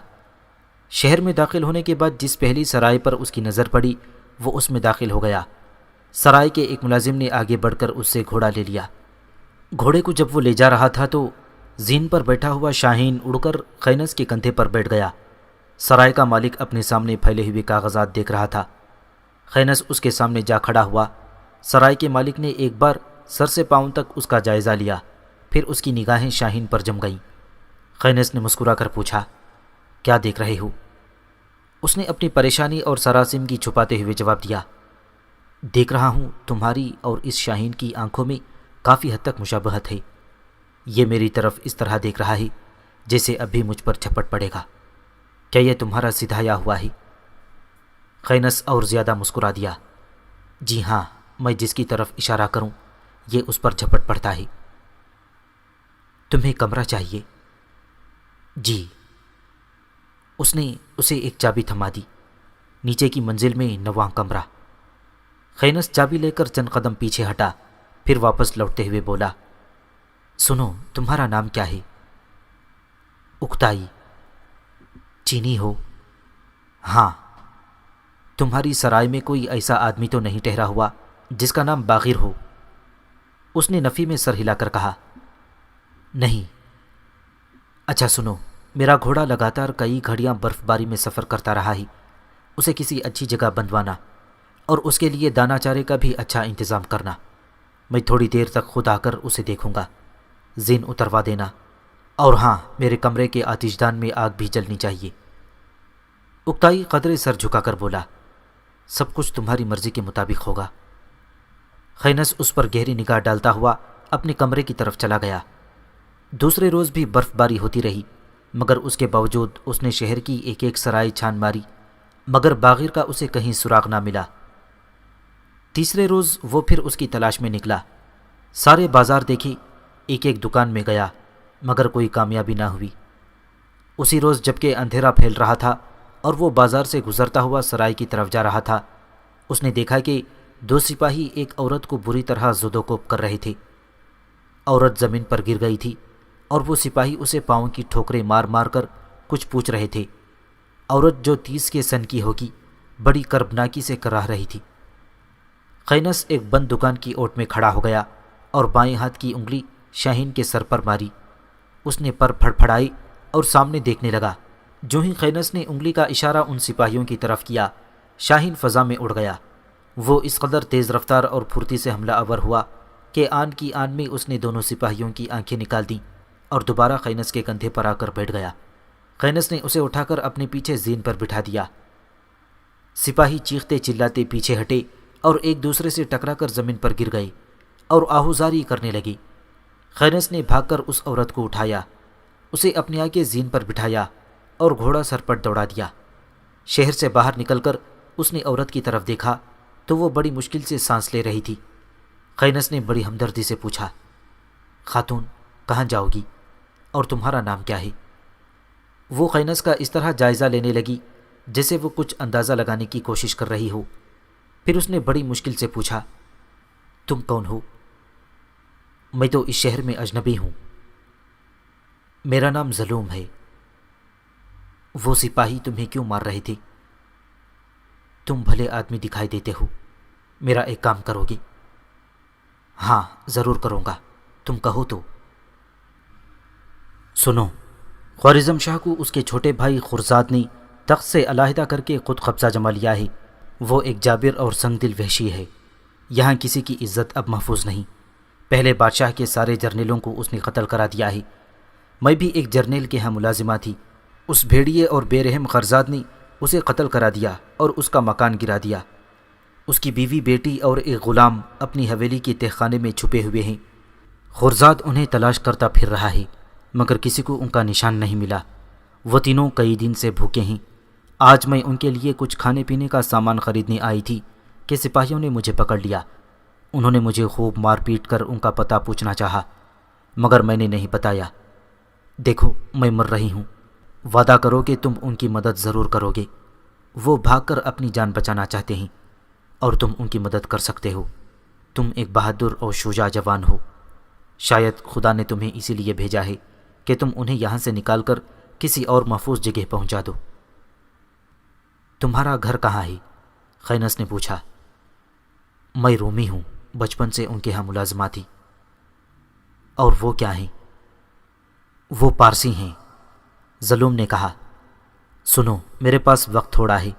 شہر میں داخل ہونے کے بعد جس پہلی سرائے پر اس کی نظر پڑی وہ اس میں داخل ہو گیا۔ سرائے کے ایک ملازم نے آگے بڑھ کر اس سے گھوڑا لے لیا۔ گھوڑے کو جب وہ لے جا رہا تھا تو زین پر بیٹھا ہوا شاہین اڑ کر خینس کے کندھے پر بیٹھ گیا۔ سرائے کا مالک اپنے سامنے پھیلے ہوئے کاغذات دیکھ رہا تھا۔ خینس اس کے سامنے جا کھڑا ہوا۔ سرائے کے مالک نے ایک بار سر سے پاؤں تک اس کا جائزہ لیا، پھر اس کی نگاہیں شاہین پر جم گئیں۔ خینس نے مسکرا کر پوچھا، کیا دیکھ رہے ہو؟ اس نے اپنی پریشانی اور سراسیم کی چھپاتے ہوئے جواب دیا، دیکھ رہا ہوں تمہاری اور اس شاہین کی آنکھوں میں کافی حد تک مشابہت ہے۔ یہ میری طرف اس طرح دیکھ رہا ہے جیسے ابھی مجھ پر جھپٹ پڑے گا۔ کیا یہ تمہارا سدھایا ہوا ہے؟ خینس اور زیادہ مسکرا دیا، جی ہاں، میں جس کی طرف اشارہ کروں یہ اس پر جھپٹ پڑتا ہے۔ تمہیں کمرہ چاہیے؟ جی۔ اس نے اسے ایک چابی تھما دی، نیچے کی منزل میں 9واں کمرہ۔ خینس چابی لے کر چند قدم پیچھے ہٹا، پھر واپس لوٹتے ہوئے بولا، سنو تمہارا نام کیا ہے؟ اکتائی۔ چینی ہو؟ ہاں۔ تمہاری سرائے میں کوئی ایسا آدمی تو نہیں ٹھہرا ہوا جس کا نام باغر ہو؟ اس نے نفی میں سر ہلا کر کہا، نہیں۔ اچھا سنو، میرا گھوڑا لگاتار کئی گھڑیاں برف باری میں سفر کرتا رہا ہے، اسے کسی اچھی جگہ بندھوانا اور اس کے لیے دانہ چارے کا بھی اچھا انتظام کرنا۔ میں تھوڑی دیر تک خود آ کر اسے دیکھوں گا، زین اتروا دینا، اور ہاں میرے کمرے کے آتش دان میں آگ بھی جلنی چاہیے۔ اکتائی قدرے سر جھکا کر بولا، سب کچھ تمہاری مرضی کے مطابق ہوگا۔ خینس اس پر گہری نگاہ ڈالتا ہوا اپنے کمرے کی طرف چلا گیا۔ دوسرے روز بھی برف باری ہوتی رہی، مگر اس کے باوجود اس نے شہر کی ایک ایک سرائے چھان ماری، مگر باغیر کا اسے کہیں سراغ نہ ملا۔ تیسرے روز وہ پھر اس کی تلاش میں نکلا، سارے بازار دیکھی، ایک ایک دکان میں گیا، مگر کوئی کامیابی نہ ہوئی۔ اسی روز جبکہ اندھیرا پھیل رہا تھا اور وہ بازار سے گزرتا ہوا سرائے کی طرف جا رہا تھا، اس نے دیکھا کہ 2 سپاہی ایک عورت کو بری طرح زد و کوب کر رہے تھے۔ عورت زمین پر گر گئی تھی اور وہ سپاہی اسے پاؤں کی ٹھوکریں مار مار کر کچھ پوچھ رہے تھے۔ عورت جو 30 کے سن کی ہوگی بڑی کربناکی سے کراہ رہی تھی۔ خینس ایک بند دکان کی اوٹ میں کھڑا ہو گیا اور بائیں ہاتھ کی انگلی شاہین کے سر پر ماری۔ اس نے پر پھڑپھڑائی اور سامنے دیکھنے لگا۔ جو ہی خینس نے انگلی کا اشارہ ان سپاہیوں کی طرف کیا، شاہین فضا میں اڑ گیا۔ وہ اس قدر تیز رفتار اور پھرتی سے حملہ آور ہوا کہ آن کی آن میں اس نے دونوں سپاہیوں کی آنکھیں نکال دیں اور دوبارہ خینس کے کندھے پر آ کر بیٹھ گیا۔ خینس نے اسے اٹھا کر اپنے پیچھے زین پر بٹھا دیا۔ سپاہی چیختے چلاتے پیچھے ہٹے اور ایک دوسرے سے ٹکرا کر زمین پر گر گئے اور آہوزاری کرنے لگی۔ خینس نے بھاگ کر اس عورت کو اٹھایا، اسے اپنے آگے زین پر بٹھایا اور گھوڑا سر پر دوڑا دیا۔ شہر سے باہر نکل کر اس نے عورت کی طرف دیکھا تو وہ بڑی مشکل سے سانس لے رہی تھی۔ خینس نے بڑی ہمدردی سے پوچھا، خاتون کہاں جاؤ گی اور تمہارا نام کیا ہے؟ وہ خینس کا اس طرح جائزہ لینے لگی جیسے وہ کچھ اندازہ لگانے کی کوشش کر رہی ہو۔ پھر اس نے بڑی مشکل سے پوچھا، تم کون ہو؟ میں تو اس شہر میں اجنبی ہوں، میرا نام ظلوم ہے۔ وہ سپاہی تمہیں کیوں مار رہے تھے؟ تم بھلے آدمی دکھائی دیتے ہو، میرا ایک کام کرو گے؟ ہاں ضرور کروں گا، تم کہو تو۔ سنو، خوارزم شاہ کو اس کے چھوٹے بھائی خرزاد نے تخت سے علیحدہ کر کے خود قبضہ جما لیا ہے۔ وہ ایک جابر اور سنگ دل وحشی ہے، یہاں کسی کی عزت اب محفوظ نہیں۔ پہلے بادشاہ کے سارے جرنیلوں کو اس نے قتل کرا دیا ہے۔ میں بھی ایک جرنیل کے ہاں ملازمہ تھی، اس بھیڑیے اور بے رحم خرزاد نے اسے قتل کرا دیا اور اس کا مکان گرا دیا۔ اس کی بیوی بیٹی اور ایک غلام اپنی حویلی کے تہ خانے میں چھپے ہوئے ہیں۔ خرزاد انہیں تلاش کرتا پھر رہا ہے، مگر کسی کو ان کا نشان نہیں ملا۔ وہ تینوں کئی دن سے بھوکے ہیں۔ آج میں ان کے لیے کچھ کھانے پینے کا سامان خریدنے آئی تھی کہ سپاہیوں نے مجھے پکڑ لیا۔ انہوں نے مجھے خوب مار پیٹ کر ان کا پتہ پوچھنا چاہا، مگر میں نے نہیں بتایا۔ دیکھو میں مر رہی ہوں، وعدہ کرو کہ تم ان کی مدد ضرور کرو گے۔ وہ بھاگ کر اپنی جان بچانا چاہتے ہیں اور تم ان کی مدد کر سکتے ہو۔ تم ایک بہادر اور شجاع جوان ہو، شاید خدا نے تمہیں اسی لیے بھیجا ہے کہ تم انہیں یہاں سے نکال کر کسی اور محفوظ جگہ پہنچا دو۔ تمہارا گھر کہاں ہے؟ خینس نے پوچھا۔ میں رومی ہوں، بچپن سے ان کے ہاں ملازمہ تھی۔ اور وہ کیا ہیں؟ وہ پارسی ہیں، ظلوم نے کہا۔ سنو، میرے پاس وقت تھوڑا ہے۔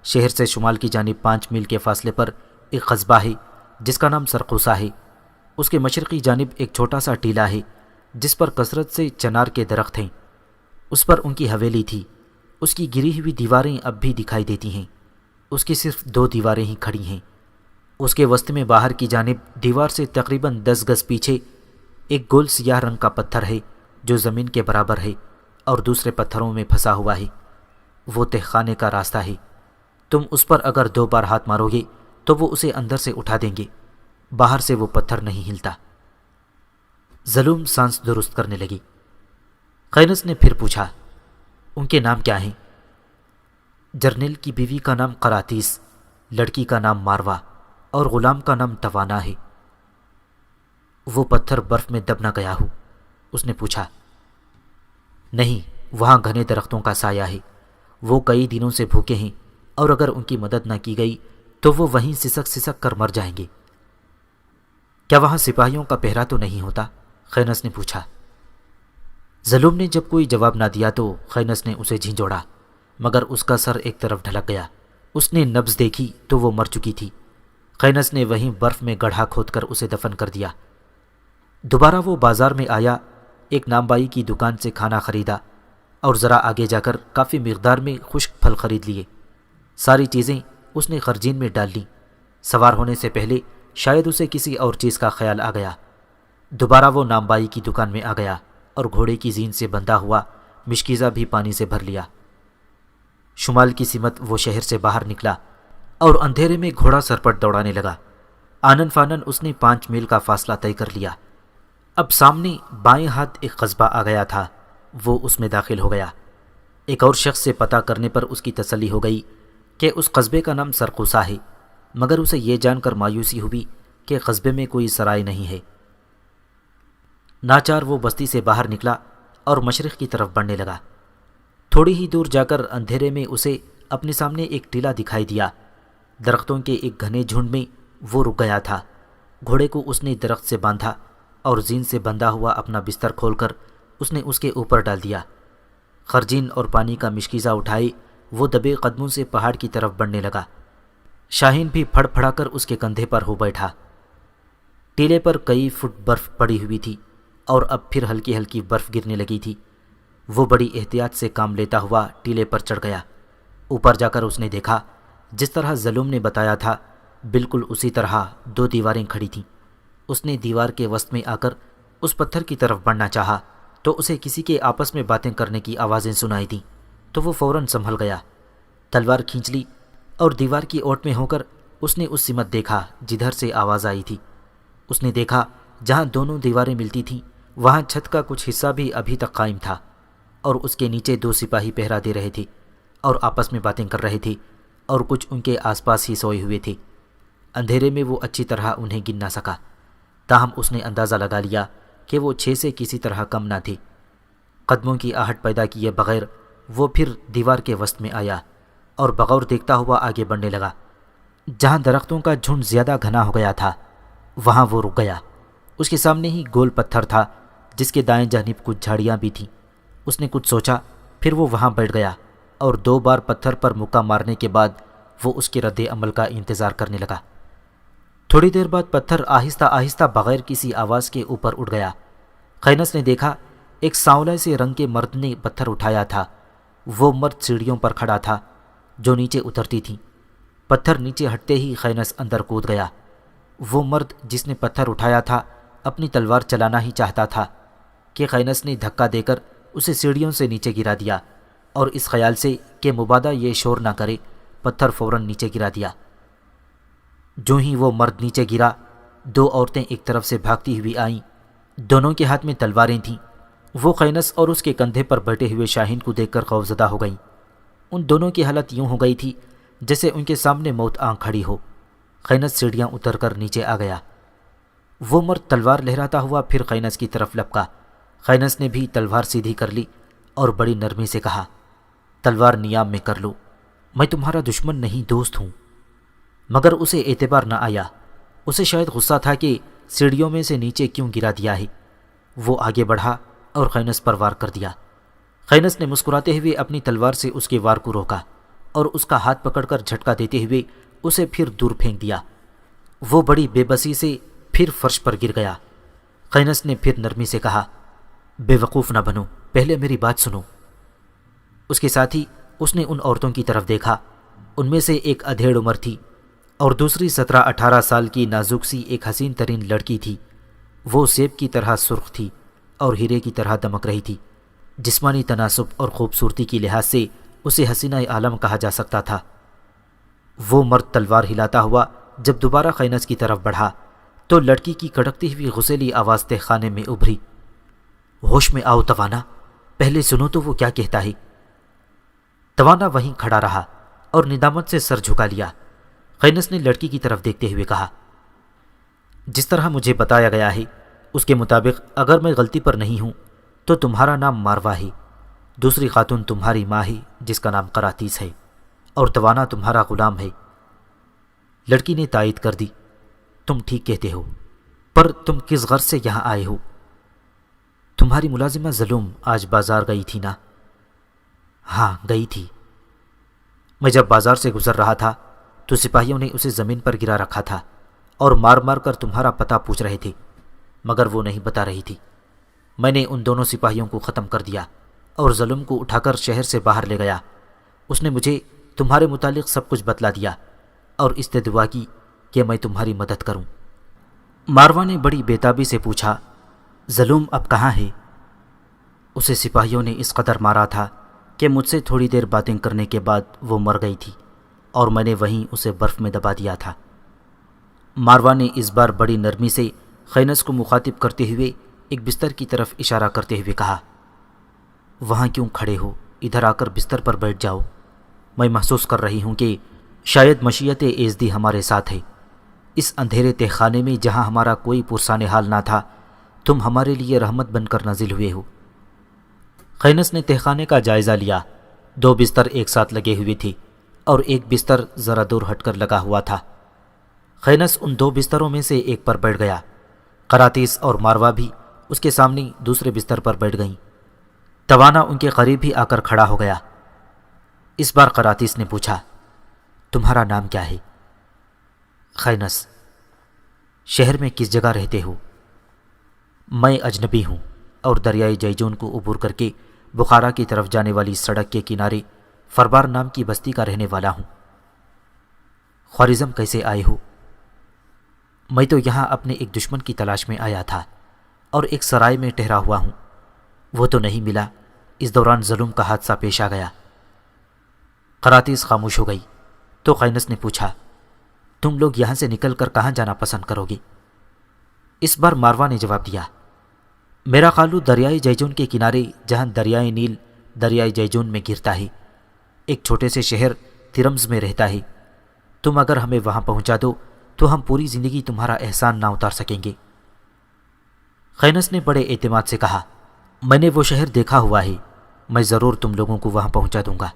شہر سے شمال کی جانب 5 میل کے فاصلے پر ایک قصبہ ہے جس کا نام سرقوسا ہے۔ اس کے مشرقی جانب ایک چھوٹا سا ٹیلہ ہے جس پر کثرت سے چنار کے درخت ہیں۔ اس پر ان کی حویلی تھی۔ اس کی گری ہوئی دیواریں اب بھی دکھائی دیتی ہیں۔ اس کی صرف 2 دیواریں ہی کھڑی ہیں۔ اس کے وسط میں باہر کی جانب دیوار سے تقریباً 10 گز پیچھے ایک گول سیاہ رنگ کا پتھر ہے جو زمین کے برابر ہے اور دوسرے پتھروں میں پھنسا ہوا ہے۔ وہ تہ خانے کا راستہ ہے۔ تم اس پر اگر 2 بار ہاتھ مارو گے تو وہ اسے اندر سے اٹھا دیں گے، باہر سے وہ پتھر نہیں ہلتا۔ ظلوم سانس درست کرنے لگی۔ خینس نے پھر پوچھا، ان کے نام کیا ہیں؟ جرنیل کی بیوی کا نام قراتیس، لڑکی کا نام ماروا اور غلام کا نام توانا ہے۔ وہ پتھر برف میں دب نہ گیا ہو؟ اس نے پوچھا۔ نہیں، وہاں گھنے درختوں کا سایہ ہے۔ وہ کئی دنوں سے بھوکے ہیں اور اگر ان کی مدد نہ کی گئی تو وہ وہیں سسک سسک کر مر جائیں گے۔ کیا وہاں سپاہیوں کا پہرا تو نہیں ہوتا؟ خینس نے پوچھا۔ ظلوم نے جب کوئی جواب نہ دیا تو خینس نے اسے جھنجھوڑا، مگر اس کا سر ایک طرف ڈھلک گیا۔ اس نے نبض دیکھی تو وہ مر چکی تھی۔ خینس نے وہیں برف میں گڑھا کھود کر اسے دفن کر دیا۔ دوبارہ وہ بازار میں آیا، ایک نامبائی کی دکان سے کھانا خریدا اور ذرا آگے جا کر کافی مقدار میں خشک پھل خرید لیے۔ ساری چیزیں اس نے خرجین میں ڈال لی۔ سوار ہونے سے پہلے شاید اسے کسی اور چیز کا خیال آ گیا۔ دوبارہ وہ نامبائی کی دکان میں آ گیا اور گھوڑے کی زین سے بندھا ہوا مشکیزہ بھی پانی سے بھر لیا۔ شمال کی سمت وہ شہر سے باہر نکلا اور اندھیرے میں گھوڑا سرپٹ دوڑانے لگا۔ آنن فانن اس نے 5 میل کا فاصلہ طے کر لیا۔ اب سامنے بائیں ہاتھ ایک قصبہ آ گیا تھا، وہ اس میں داخل ہو گیا۔ ایک اور شخص سے پتہ کرنے پر اس کی تسلی ہو گئی کہ اس قصبے کا نام سرقوسا ہے، مگر اسے یہ جان کر مایوسی ہوئی کہ قصبے میں کوئی سرائے نہیں ہے۔ ناچار وہ بستی سے باہر نکلا اور مشرق کی طرف بڑھنے لگا۔ تھوڑی ہی دور جا کر اندھیرے میں اسے اپنے سامنے ایک ٹیلہ دکھائی دیا۔ درختوں کے ایک گھنے جھنڈ میں وہ رک گیا تھا۔ گھوڑے کو اس نے درخت سے باندھا اور زین سے بندھا ہوا اپنا بستر کھول کر اس نے اس کے اوپر ڈال دیا۔ خرجین اور پانی کا مشکیزہ اٹھائے وہ دبے قدموں سے پہاڑ کی طرف بڑھنے لگا۔ شاہین بھی پھڑ پھڑا کر اس کے کندھے پر ہو بیٹھا۔ ٹیلے پر کئی فٹ برف پڑی ہوئی تھی اور اب پھر ہلکی ہلکی برف گرنے لگی تھی۔ وہ بڑی احتیاط سے کام لیتا ہوا ٹیلے پر چڑھ گیا۔ اوپر جا کر اس نے دیکھا جس طرح ظلم نے بتایا تھا بالکل اسی طرح 2 دیواریں کھڑی تھیں۔ اس نے دیوار کے وسط میں آ کر اس پتھر کی طرف بڑھنا چاہا تو اسے کسی کے آپس میں باتیں کرنے کی آوازیں سنائی دیں، تو وہ فوراً سنبھل گیا، تلوار کھینچ لی اور دیوار کی اوٹ میں ہو کر اس نے اس سمت دیکھا جدھر سے آواز آئی تھی۔ اس نے دیکھا جہاں دونوں دیواریں ملتی تھیں وہاں چھت کا کچھ حصہ بھی ابھی تک قائم تھا اور اس کے نیچے 2 سپاہی پہرا دے رہے تھے اور آپس میں باتیں کر رہے تھے اور کچھ ان کے آس پاس ہی سوئے ہوئے تھے۔ اندھیرے میں وہ اچھی طرح انہیں گن نہ سکا، تاہم اس نے اندازہ لگا لیا کہ وہ 6 سے کسی طرح کم نہ تھے۔ قدموں کی آہٹ پیدا کیے بغیر وہ پھر دیوار کے وسط میں آیا اور بغور دیکھتا ہوا آگے بڑھنے لگا۔ جہاں درختوں کا جھنڈ زیادہ گھنا ہو گیا تھا وہاں وہ رک گیا۔ اس کے سامنے ہی گول پتھر تھا جس کے دائیں جانب کچھ جھاڑیاں بھی تھیں۔ اس نے کچھ سوچا، پھر وہ وہاں بیٹھ گیا اور 2 بار پتھر پر مکہ مارنے کے بعد وہ اس کے رد عمل کا انتظار کرنے لگا۔ تھوڑی دیر بعد پتھر آہستہ آہستہ بغیر کسی آواز کے اوپر اٹھ گیا۔ خینس نے دیکھا ایک سانولے سے رنگ کے مرد نے پتھر اٹھایا تھا۔ وہ مرد سیڑھیوں پر کھڑا تھا جو نیچے اترتی تھیں۔ پتھر نیچے ہٹتے ہی خینس اندر کود گیا۔ وہ مرد جس نے پتھر اٹھایا تھا اپنی تلوار چلانا ہی چاہتا تھا کہ خینس نے دھکا دے کر اسے سیڑھیوں سے نیچے گرا دیا، اور اس خیال سے کہ مبادہ یہ شور نہ کرے پتھر فوراً نیچے گرا دیا۔ جو ہی وہ مرد نیچے گرا 2 عورتیں ایک طرف سے بھاگتی ہوئی آئیں۔ دونوں کے ہاتھ میں تلواریں تھیں۔ وہ خینس اور اس کے کندھے پر بیٹھے ہوئے شاہین کو دیکھ کر خوفزدہ ہو گئیں۔ ان دونوں کی حالت یوں ہو گئی تھی جیسے ان کے سامنے موت آن کھڑی ہو۔ خینس سیڑھیاں اتر کر نیچے آ گیا۔ وہ مرد تلوار لہراتا ہوا پھر خینس کی طرف لپکا۔ خینس نے بھی تلوار سیدھی کر لی اور بڑی نرمی سے کہا، تلوار نیام میں کر لو، میں تمہارا دشمن نہیں دوست ہوں۔ مگر اسے اعتبار نہ آیا۔ اسے شاید غصہ تھا کہ سیڑھیوں میں سے نیچے کیوں گرا دیا ہے۔ وہ آگے بڑھا اور خینس پر وار کر دیا۔ خینس نے مسکراتے ہوئے اپنی تلوار سے اس کے وار کو روکا اور اس کا ہاتھ پکڑ کر جھٹکا دیتے ہوئے اسے پھر دور پھینک دیا۔ وہ بڑی بے بسی سے پھر فرش پر گر گیا۔ خینس نے پھر نرمی سے کہا، بے وقوف نہ بنو، پہلے میری بات سنو۔ اس کے ساتھ ہی اس نے ان عورتوں کی طرف دیکھا۔ ان میں سے ایک ادھیڑ عمر تھی اور دوسری 17-18 سال کی نازک سی ایک حسین ترین لڑکی تھی۔ وہ سیب کی طرح سرخ تھی اور ہیرے کی طرح دمک رہی تھی۔ جسمانی تناسب اور خوبصورتی کی لحاظ سے اسے حسینہ عالم کہا جا سکتا تھا۔ وہ مرد تلوار ہلاتا ہوا جب دوبارہ خینس کی طرف بڑھا تو لڑکی کی کڑکتی ہوئی غسیلی آواز تہ خانے میں ابھری، ہوش میں آؤ توانا، پہلے سنو تو وہ کیا کہتا ہے۔ توانا وہیں کھڑا رہا اور ندامت سے سر جھکا لیا۔ خینس نے لڑکی کی طرف دیکھتے ہوئے کہا، جس طرح مجھے بتایا گیا ہے اس کے مطابق اگر میں غلطی پر نہیں ہوں تو تمہارا نام ماروا ہے، دوسری خاتون تمہاری ماں ہے جس کا نام قراتیس ہے، اور توانا تمہارا غلام ہے۔ لڑکی نے تائید کر دی، تم ٹھیک کہتے ہو، پر تم کس غرض سے یہاں آئے ہو؟ تمہاری ملازمہ ظلم آج بازار گئی تھی نا؟ ہاں گئی تھی۔ میں جب بازار سے گزر رہا تھا تو سپاہیوں نے اسے زمین پر گرا رکھا تھا اور مار مار کر تمہارا پتہ پوچھ رہے تھے، مگر وہ نہیں بتا رہی تھی۔ میں نے ان دونوں سپاہیوں کو ختم کر دیا اور ظلم کو اٹھا کر شہر سے باہر لے گیا۔ اس نے مجھے تمہارے متعلق سب کچھ بتلا دیا اور اس نے دعا کی کہ میں تمہاری مدد کروں۔ ماروا نے بڑی بےتابی سے پوچھا، ظلم اب کہاں ہے؟ اسے سپاہیوں نے اس قدر مارا تھا کہ مجھ سے تھوڑی دیر باتیں کرنے کے بعد وہ مر گئی تھی اور میں نے وہیں اسے برف میں دبا دیا تھا۔ ماروا نے اس بار بڑی نرمی سے خینس کو مخاطب کرتے ہوئے ایک بستر کی طرف اشارہ کرتے ہوئے کہا، وہاں کیوں کھڑے ہو؟ ادھر آ کر بستر پر بیٹھ جاؤ۔ میں محسوس کر رہی ہوں کہ شاید مشیت ایزدی ہمارے ساتھ ہے۔ اس اندھیرے تہ خانے میں جہاں ہمارا کوئی پرسان حال نہ تھا، تم ہمارے لیے رحمت بن کر نازل ہوئے ہو۔ خینس نے تہ خانے کا جائزہ لیا۔ 2 بستر ایک ساتھ لگے ہوئے تھے اور ایک بستر ذرا دور ہٹ کر لگا ہوا تھا۔ خینس ان 2 بستروں میں سے ایک پر بیٹھ گیا۔ قراطیس اور ماروا بھی اس کے سامنے دوسرے بستر پر بیٹھ گئیں۔ توانا ان کے قریب ہی آ کر کھڑا ہو گیا۔ اس بار قراطیس نے پوچھا، تمہارا نام کیا ہے؟ خینس، شہر میں کس جگہ رہتے ہو؟ میں اجنبی ہوں اور دریائے جیجون کو عبور کر کے بخارا کی طرف جانے والی سڑک کے کنارے فربار نام کی بستی کا رہنے والا ہوں۔ خوارزم کیسے آئے ہو؟ میں تو یہاں اپنے ایک دشمن کی تلاش میں آیا تھا اور ایک سرائے میں ٹھہرا ہوا ہوں۔ وہ تو نہیں ملا، اس دوران ظلم کا حادثہ پیش آ گیا۔ قراطیس خاموش ہو گئی تو خینس نے پوچھا، تم لوگ یہاں سے نکل کر کہاں جانا پسند کرو گے؟ اس بار ماروا نے جواب دیا، میرا خالو دریائے جیجون کے کنارے جہاں دریائے نیل دریائے جیجون میں گرتا ہے ایک چھوٹے سے شہر ترمز میں رہتا ہے۔ تم اگر ہمیں وہاں پہنچا دو تو ہم پوری زندگی تمہارا احسان نہ اتار سکیں گے۔ خینس نے بڑے اعتماد سے کہا، میں نے وہ شہر دیکھا ہوا ہے، میں ضرور تم لوگوں کو وہاں پہنچا دوں گا۔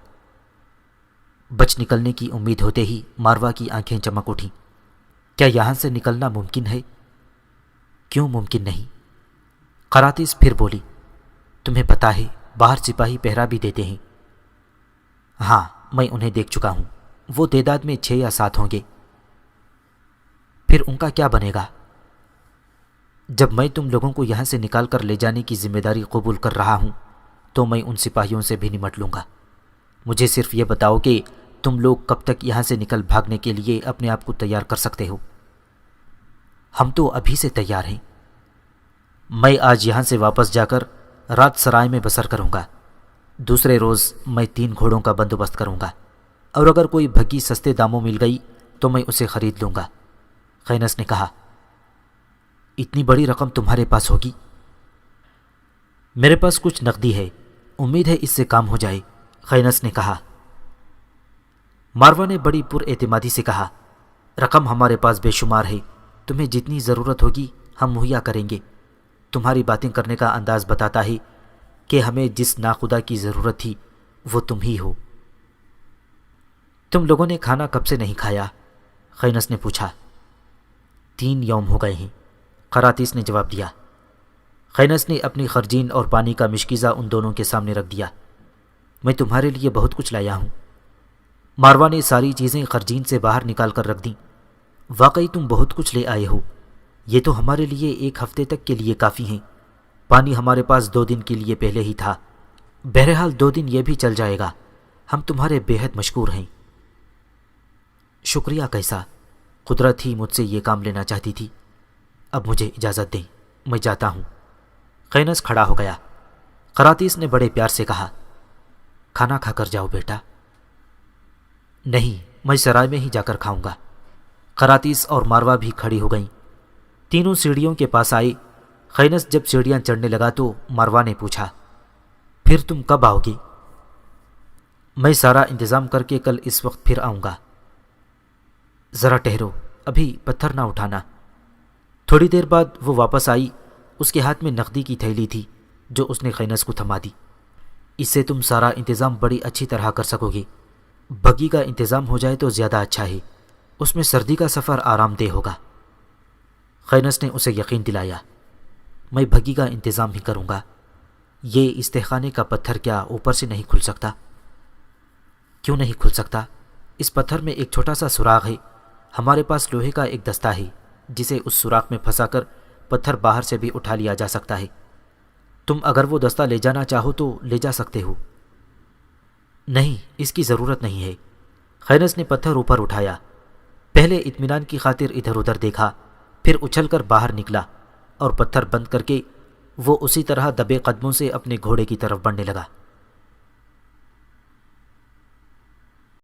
بچ نکلنے کی امید ہوتے ہی ماروا کی آنکھیں چمک اٹھیں۔ کیا یہاں سے نکلنا ممکن ہے؟ کیوں ممکن نہیں؟ قراطیس پھر بولی، تمہیں پتا ہے باہر سپاہی پہرا بھی دیتے ہیں۔ ہاں، میں انہیں دیکھ چکا ہوں، وہ تعداد میں 6 یا 7 ہوں گے۔ پھر ان کا کیا بنے گا؟ جب میں تم لوگوں کو یہاں سے نکال کر لے جانے کی ذمہ داری قبول کر رہا ہوں تو میں ان سپاہیوں سے بھی نمٹ لوں گا۔ مجھے صرف یہ بتاؤ کہ تم لوگ کب تک یہاں سے نکل بھاگنے کے لیے اپنے آپ کو تیار کر سکتے ہو؟ ہم تو ابھی سے تیار ہیں۔ میں آج یہاں سے واپس جا کر رات سرائے میں بسر کروں گا۔ دوسرے روز میں 3 گھوڑوں کا بندوبست کروں گا اور اگر کوئی بھگی سستے داموں مل گئی تو میں اسے خرید لوں گا۔ خینس نے کہا، اتنی بڑی رقم تمہارے پاس ہوگی؟ میرے پاس کچھ نقدی ہے، امید ہے اس سے کام ہو جائے، خینس نے کہا۔ ماروا نے بڑی پر اعتمادی سے کہا، رقم ہمارے پاس بے شمار ہے، تمہیں جتنی ضرورت ہوگی ہم مہیا کریں گے۔ تمہاری باتیں کرنے کا انداز بتاتا ہے کہ ہمیں جس ناخدا کی ضرورت تھی وہ تم ہی ہو۔ تم لوگوں نے کھانا کب سے نہیں کھایا؟ خینس نے پوچھا۔ 3 یوم ہو گئے ہیں، قراطیس نے جواب دیا۔ خینس نے اپنی خرجین اور پانی کا مشکیزہ ان دونوں کے سامنے رکھ دیا۔ میں تمہارے لیے بہت کچھ لایا ہوں۔ ماروا نے ساری چیزیں خرجین سے باہر نکال کر رکھ دیں۔ واقعی تم بہت کچھ لے آئے ہو، یہ تو ہمارے لیے 1 ہفتے تک کے لیے کافی ہیں۔ پانی ہمارے پاس 2 دن کے لیے پہلے ہی تھا، بہرحال 2 دن یہ بھی چل جائے گا۔ ہم تمہارے بےحد مشکور ہیں۔ شکریہ کیسا، قدرت ہی مجھ سے یہ کام لینا چاہتی تھی۔ اب مجھے اجازت دیں، میں جاتا ہوں۔ خینس کھڑا ہو گیا۔ قراطیس نے بڑے پیار سے کہا، کھانا کھا کر جاؤ بیٹا۔ نہیں، میں سرائے میں ہی جا کر کھاؤں گا۔ قراطیس اور ماروا بھی کھڑی ہو گئیں۔ تینوں سیڑھیوں کے پاس آئی۔ خینس جب سیڑھیاں چڑھنے لگا تو ماروا نے پوچھا، پھر تم کب آؤ گے؟ میں سارا انتظام کر کے کل اس وقت پھر آؤں گا۔ ذرا ٹھہرو، ابھی پتھر نہ اٹھانا۔ تھوڑی دیر بعد وہ واپس آئی۔ اس کے ہاتھ میں نقدی کی تھیلی تھی جو اس نے خینس کو تھما دی۔ اس سے تم سارا انتظام بڑی اچھی طرح کر سکو گے۔ بگی کا انتظام ہو جائے تو زیادہ اچھا ہے، اس میں سردی کا سفر آرام دہ ہوگا۔ خینس نے اسے یقین دلایا، میں بگی کا انتظام ہی کروں گا۔ یہ استخانے کا پتھر کیا اوپر سے نہیں کھل سکتا؟ کیوں نہیں کھل سکتا؟ اس پتھر میں ایک چھوٹا سا سوراخ ہے۔ ہمارے پاس لوہے کا ایک دستہ ہے جسے اس سوراخ میں پھنسا کر پتھر باہر سے بھی اٹھا لیا جا سکتا ہے۔ تم اگر وہ دستہ لے جانا چاہو تو لے جا سکتے ہو۔ نہیں، اس کی ضرورت نہیں ہے۔ خینس نے پتھر اوپر اٹھایا۔ پہلے اطمینان کی خاطر ادھر ادھر دیکھا، پھر اچھل کر باہر نکلا اور پتھر بند کر کے وہ اسی طرح دبے قدموں سے اپنے گھوڑے کی طرف بڑھنے لگا۔